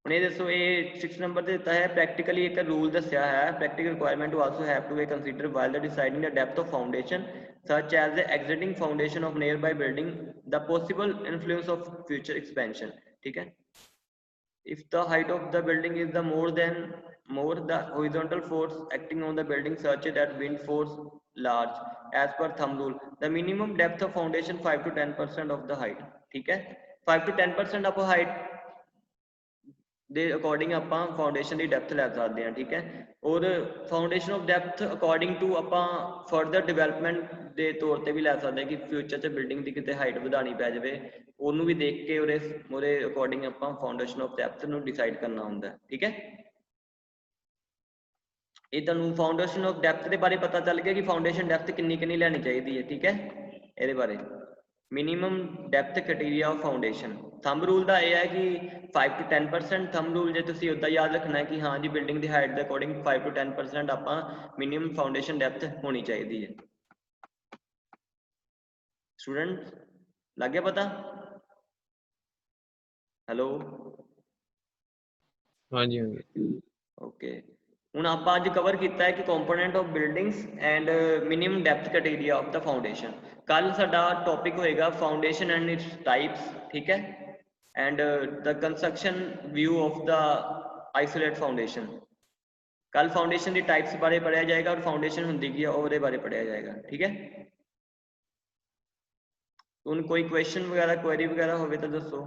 उन्हें दसो ये 6 नंबर से दिता है प्रैक्टिकली एक रूल दसिया है, practical requirement also have to be consider while the deciding the depth of foundation such as the existing foundation of near by building the possible influence of future expansion. ठीक है, if the height of the building is the more the horizontal force acting on the building such that wind force large as per thumb rule the minimum depth of foundation 5 to 10% of the height। ठीक है, 5 to 10% आप हाइट ਦੇ ਅਕੋਰਡਿੰਗ ਆਪਾਂ ਫਾਊਂਡੇਸ਼ਨ ਦੀ ਡੈਪਥ ਲੈ ਸਕਦੇ ਹਾਂ। ਠੀਕ ਹੈ, ਔਰ foundation of depth according to ਆਪਾਂ ਫਰਦਰ ਡਿਵੈਲਪਮੈਂਟ ਦੇ ਤੌਰ ਤੇ ਵੀ ਲੈ ਸਕਦੇ ਹਾਂ ਕਿ ਫਿਊਚਰ 'ਚ ਬਿਲਡਿੰਗ ਦੀ ਕਿਤੇ ਹਾਈਟ ਵਧਾਣੀ ਪੈ ਜਾਵੇ, ਉਹਨੂੰ ਵੀ ਦੇਖ ਕੇ ਉਹਦੇ ਅਕੋਰਡਿੰਗ ਆਪਾਂ ਫਾਊਂਡੇਸ਼ਨ ਆਫ ਡੈਪਥ ਨੂੰ ਡਿਸਾਈਡ ਕਰਨਾ ਹੁੰਦਾ ਹੈ। ਠੀਕ ਹੈ, ਇਹ ਤੁਹਾਨੂੰ ਫਾਊਂਡੇਸ਼ਨ ਆਫ ਡੈਪਥ ਦੇ ਬਾਰੇ ਪਤਾ ਚੱਲ ਗਿਆ ਕਿ ਫਾਊਂਡੇਸ਼ਨ ਡੈਪਥ ਕਿੰਨੀ ਲੈਣੀ ਚਾਹੀਦੀ ਹੈ। ਠੀਕ ਹੈ, ਇਹਦੇ ਬਾਰੇ minimum depth criteria of foundation thumb rule का यह है कि 5 to 10%। थंब रूल जो तुम उदा याद रखना है कि हाँ जी बिल्डिंग की हाइट के अकॉर्डिंग 5 to 10% आप मिनिमम फाउंडेशन डेप्थ होनी चाहिए है। स्टूडेंट लग गया पता? ਹੈਲੋ ਹਾਂਜੀ ਹਾਂਜੀ ਓਕੇ ਹੁਣ ਆਪਾਂ ਅੱਜ ਕਵਰ ਕੀਤਾ ਹੈ ਕਿ component of buildings and minimum depth criteria of the foundation. ਕੱਲ ਸਾਡਾ ਟੌਪਿਕ ਹੋਏਗਾ ਫਾਊਂਡੇਸ਼ਨ ਐਂਡ ਇਟਸ ਟਾਈਪਸ, ਠੀਕ ਹੈ, and the construction view of the isolate foundation. ਕੱਲ ਫਾਊਂਡੇਸ਼ਨ ਦੀ ਟਾਈਪਸ ਬਾਰੇ ਪੜ੍ਹਿਆ ਜਾਏਗਾ ਔਰ ਫਾਊਂਡੇਸ਼ਨ ਹੁੰਦੀ ਕੀ ਹੈ ਉਹਦੇ ਬਾਰੇ ਪੜ੍ਹਿਆ ਜਾਏਗਾ, ਠੀਕ ਹੈ। ਹੁਣ ਕੋਈ ਕੁਐਸਚਨ ਵਗੈਰਾ ਕੁਐਰੀ ਵਗੈਰਾ ਹੋਵੇ ਤਾਂ ਦੱਸੋ।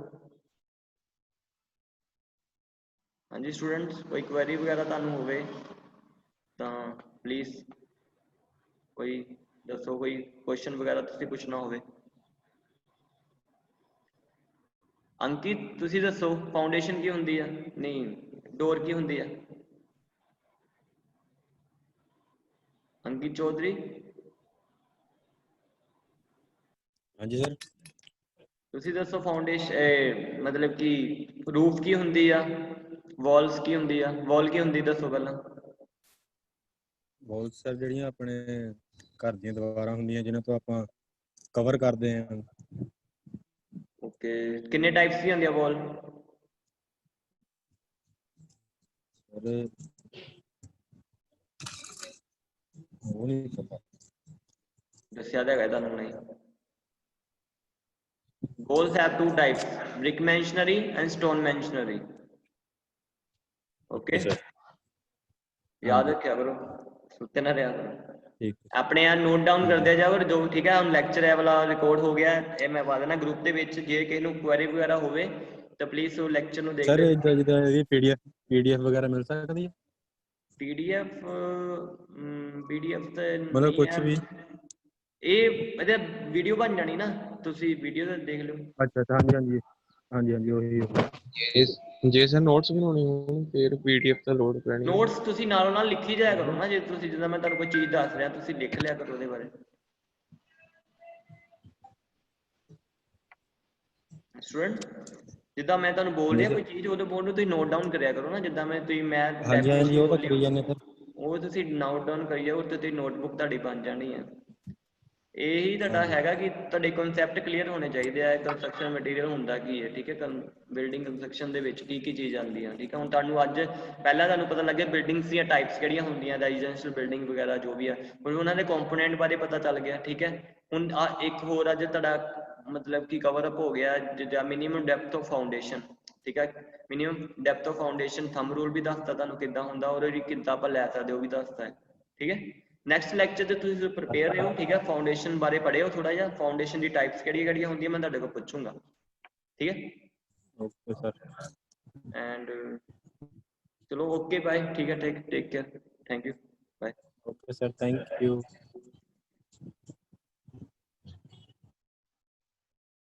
ਹਾਂਜੀ ਸਟੂਡੈਂਟਸ, ਕੋਈ ਕੁਐਰੀ ਵਗੈਰਾ ਤੁਹਾਨੂੰ ਹੋਵੇ ਤਾਂ ਪਲੀਜ਼ ਕੋਈ ਦੱਸੋ, ਕੋਈ ਕੁਐਸਚਨ ਵਗੈਰਾ ਤੁਸੀਂ ਪੁੱਛਣਾ ਹੋਵੇ। ਅੰਕਿਤ ਤੁਸੀਂ ਦੱਸੋ ਫਾਊਂਡੇਸ਼ਨ ਕੀ ਹੁੰਦੀ ਆ, ਨਹੀਂ ਡੋਰ ਕੀ ਹੁੰਦੀ ਆ। ਅੰਕਿਤ ਚੌਧਰੀ ਹਾਂਜੀ ਸਰ। ਤੁਸੀਂ ਦੱਸੋ ਫਾਊਂਡੇਸ਼ਨ ਮਤਲਬ ਕਿ ਰੂਫ ਕੀ ਹੁੰਦੀ ਆ, ਵਾਲਸ ਕੀ ਹੁੰਦੀ ਆ, ਵਾਲ ਕੀ ਹੁੰਦੀ ਦੱਸੋ ਪਹਿਲਾਂ। ਬਹੁਤ ਸਰ ਜਿਹੜੀਆਂ ਆਪਣੇ ਘਰ ਦੀਆਂ ਦੀਵਾਰਾਂ ਹੁੰਦੀਆਂ ਜਿਨ੍ਹਾਂ ਤੋਂ ਆਪਾਂ ਕਵਰ ਕਰਦੇ ਹਾਂ। ਓਕੇ ਕਿੰਨੇ ਟਾਈਪਸ ਦੀ ਹੁੰਦੀ ਆ ਵਾਲ। ਸਰ ਉਹ ਨਹੀਂ ਪਤਾ। ਦੱਸਿਆ ਤਾਂ ਹੈਗਾ ਤੁਹਾਨੂੰ ਨਹੀਂ। Walls have two types, brick masonry and stone masonry. Okay Okay, sir. याद ਹਾਂਜੀ रखा करो, सुते ना रहा करो, ਠੀਕ अपने यार नोट डाउन ਠੀਕ करते ਹੈ जाओ। जो ठीक है हम ਲੈਕਚਰ ਇਹ ਵਾਲਾ ਰਿਕਾਰਡ ਹੋ ਗਿਆ ਇਹ ਮੈਂ ਪਾ ਦੇਣਾ ਗਰੁੱਪ ਦੇ ਵਿੱਚ। ਜੇ ਕਿਸੇ ਨੂੰ ਕੁਐਰੀ ਵਗੈਰਾ ਹੋਵੇ ਤਾਂ ਪਲੀਜ਼ ਉਹ ਲੈਕਚਰ ਨੂੰ ਸਰ ਦੇਖਦੇ ਇੱਦਾਂ ਜਿੱਦਾਂ ਇਹਦੀ ਪੀਡੀਐਫ ਵਗੈਰਾ ਮਿਲ ਸਕਦੀ ਹੈ, ਪੀਡੀਐਫ। ਪੀਡੀਐਫ ਤਾਂ ਮਤਲਬ ਨਹੀਂ ਕੁਛ ਹੈ ਵੀ। ਇਹ ਇਹਦੇ ਵੀਡੀਓ ਬਣ ਜਾਣੀ ਨਾ, ਤੁਸੀਂ ਵੀਡੀਓ ਤੇ ਦੇਖ ਲਿਓ। ਅੱਛਾ ਅੱਛਾ ਹਾਂਜੀ ਹਾਂਜੀ ਹਾਂਜੀ ਹਾਂਜੀ ਉਹੀ। ਜੇ ਸਰ ਨੋਟਸ ਬਣਾਉਣੇ ਹੋਣ ਫਿਰ ਪੀਡੀਐਫ ਤਾਂ ਲੋਡ ਪੈਣੀ ਹੈ। ਨੋਟਸ ਤੁਸੀਂ ਨਾਲੋਂ ਨਾਲ ਲਿਖੀ ਜਾਇਆ ਕਰੋ ਨਾ, ਜੇ ਤੁਸੀਂ ਜਿੱਦਾਂ ਮੈਂ ਤੁਹਾਨੂੰ ਕੋਈ ਚੀਜ਼ ਦੱਸ ਰਿਹਾ ਤੁਸੀਂ ਲਿਖ ਲਿਆ ਕਰੋ ਉਹਦੇ ਬਾਰੇ। ਸਟੂਡੈਂਟ ਜਿੱਦਾਂ ਮੈਂ ਤੁਹਾਨੂੰ ਬੋਲ ਹਾਂਜੀ ਰਿਹਾ ਸਰ। ਕੋਈ ਚੀਜ਼ ਉਹਦੇ ਬੋਲ ਨੂੰ ਤੁਸੀਂ ਨੋਟ ਡਾਊਨ ਕਰਿਆ ਕਰੋ ਨਾ। ਜਿੱਦਾਂ ਮੈਂ ਤੁਸੀਂ ਮੈਂ ਹਾਂਜੀ ਹਾਂਜੀ ਡੈਫੀਨੇਸ਼ਨ ਉਹ ਤਾਂ ਬੋਲੀ ਕਰੀ ਜਾਂਦੇ ਸਰ। ਉਹ ਤੁਸੀਂ ਨੋਟ ਡਾਊਨ ਕਰੀ ਜਾਓ ਤੇ ਤੁਸੀਂ ਨੋਟਬੁੱਕ ਤੁਹਾਡੀ ਬਣ ਜਾਣੀ ਹੈ। ਇਹੀ ਤੁਹਾਡਾ ਹਾਂਜੀ ਹੈਗਾ ਕਿ ਤੁਹਾਡੇ ਕਨਸੈਪਟ ਕਲੀਅਰ ਹੋਣੇ ਚਾਹੀਦੇ ਆ ਕੰਸਟਰਕਸ਼ਨ ਮਟੀਰੀਅਲ ਹੁੰਦਾ ਕੀ ਹੈ, ਠੀਕ ਹੈ। ਬਿਲਡਿੰਗ ਕੰਸਟਰਕਸ਼ਨ ਦੇ ਵਿੱਚ ਕੀ ਕੀ ਚੀਜ਼ ਆਉਂਦੀ ਆ, ਠੀਕ ਹੈ। ਹੁਣ ਤੁਹਾਨੂੰ ਅੱਜ ਪਹਿਲਾਂ ਤੁਹਾਨੂੰ ਪਤਾ ਲੱਗਿਆ ਬਿਲਡਿੰਗਸ ਦੀਆਂ ਟਾਈਪਸ ਕਿਹੜੀਆਂ ਹੁੰਦੀਆਂ, ਰੈਜ਼ੀਡੈਂਸ਼ੀਅਲ ਬਿਲਡਿੰਗ ਵਗੈਰਾ ਜੋ ਵੀ ਆ। ਹੁਣ ਉਹਨਾਂ ਦੇ ਕੰਪੋਨੈਂਟ ਬਾਰੇ ਪਤਾ ਚੱਲ ਗਿਆ, ਠੀਕ ਹੈ। ਹੁਣ ਇੱਕ ਹੋਰ ਅੱਜ ਤੁਹਾਡਾ ਮਤਲਬ ਕਿ ਕਵਰ ਅਪ ਹੋ ਗਿਆ ਜਿੱਦਾਂ ਮਿਨੀਮਮ ਡੈਪਥ ਆਫ ਫਾਊਂਡੇਸ਼ਨ, ਠੀਕ ਹੈ। Minimum depth of foundation thumb rule ਵੀ ਦੱਸਤਾ ਤੁਹਾਨੂੰ ਕਿੱਦਾਂ ਹੁੰਦਾ ਔਰ ਇਹਦੀ ਕਿੱਦਾਂ ਆਪਾਂ ਲੈ ਸਕਦੇ ਉਹ ਵੀ ਦੱਸਤਾ ਹੈ, ਠੀਕ ਹੈ। ਨੈਕਸਟ ਲੈਕਚਰ ਤੇ ਤੁਸੀਂ ਪ੍ਰਪੇਅਰ ਰਹੋ, ਠੀਕ ਹੈ। ਫਾਊਂਡੇਸ਼ਨ ਬਾਰੇ ਪੜ੍ਹਿਓ ਥੋੜਾ ਜਿਹਾ, ਫਾਊਂਡੇਸ਼ਨ ਦੀ ਟਾਈਪਸ ਕਿਹੜੀਆਂ ਕਿਹੜੀਆਂ ਹੁੰਦੀਆਂ ਮੈਂ ਤੁਹਾਡੇ ਕੋਲ ਪੁੱਛੂੰਗਾ, ਠੀਕ ਹੈ। Okay sir. ਐਂਡ ਚਲੋ ਓਕੇ ਬਾਏ, ਠੀਕ ਹੈ। Take care, thank you, bye. Okay sir, thank you.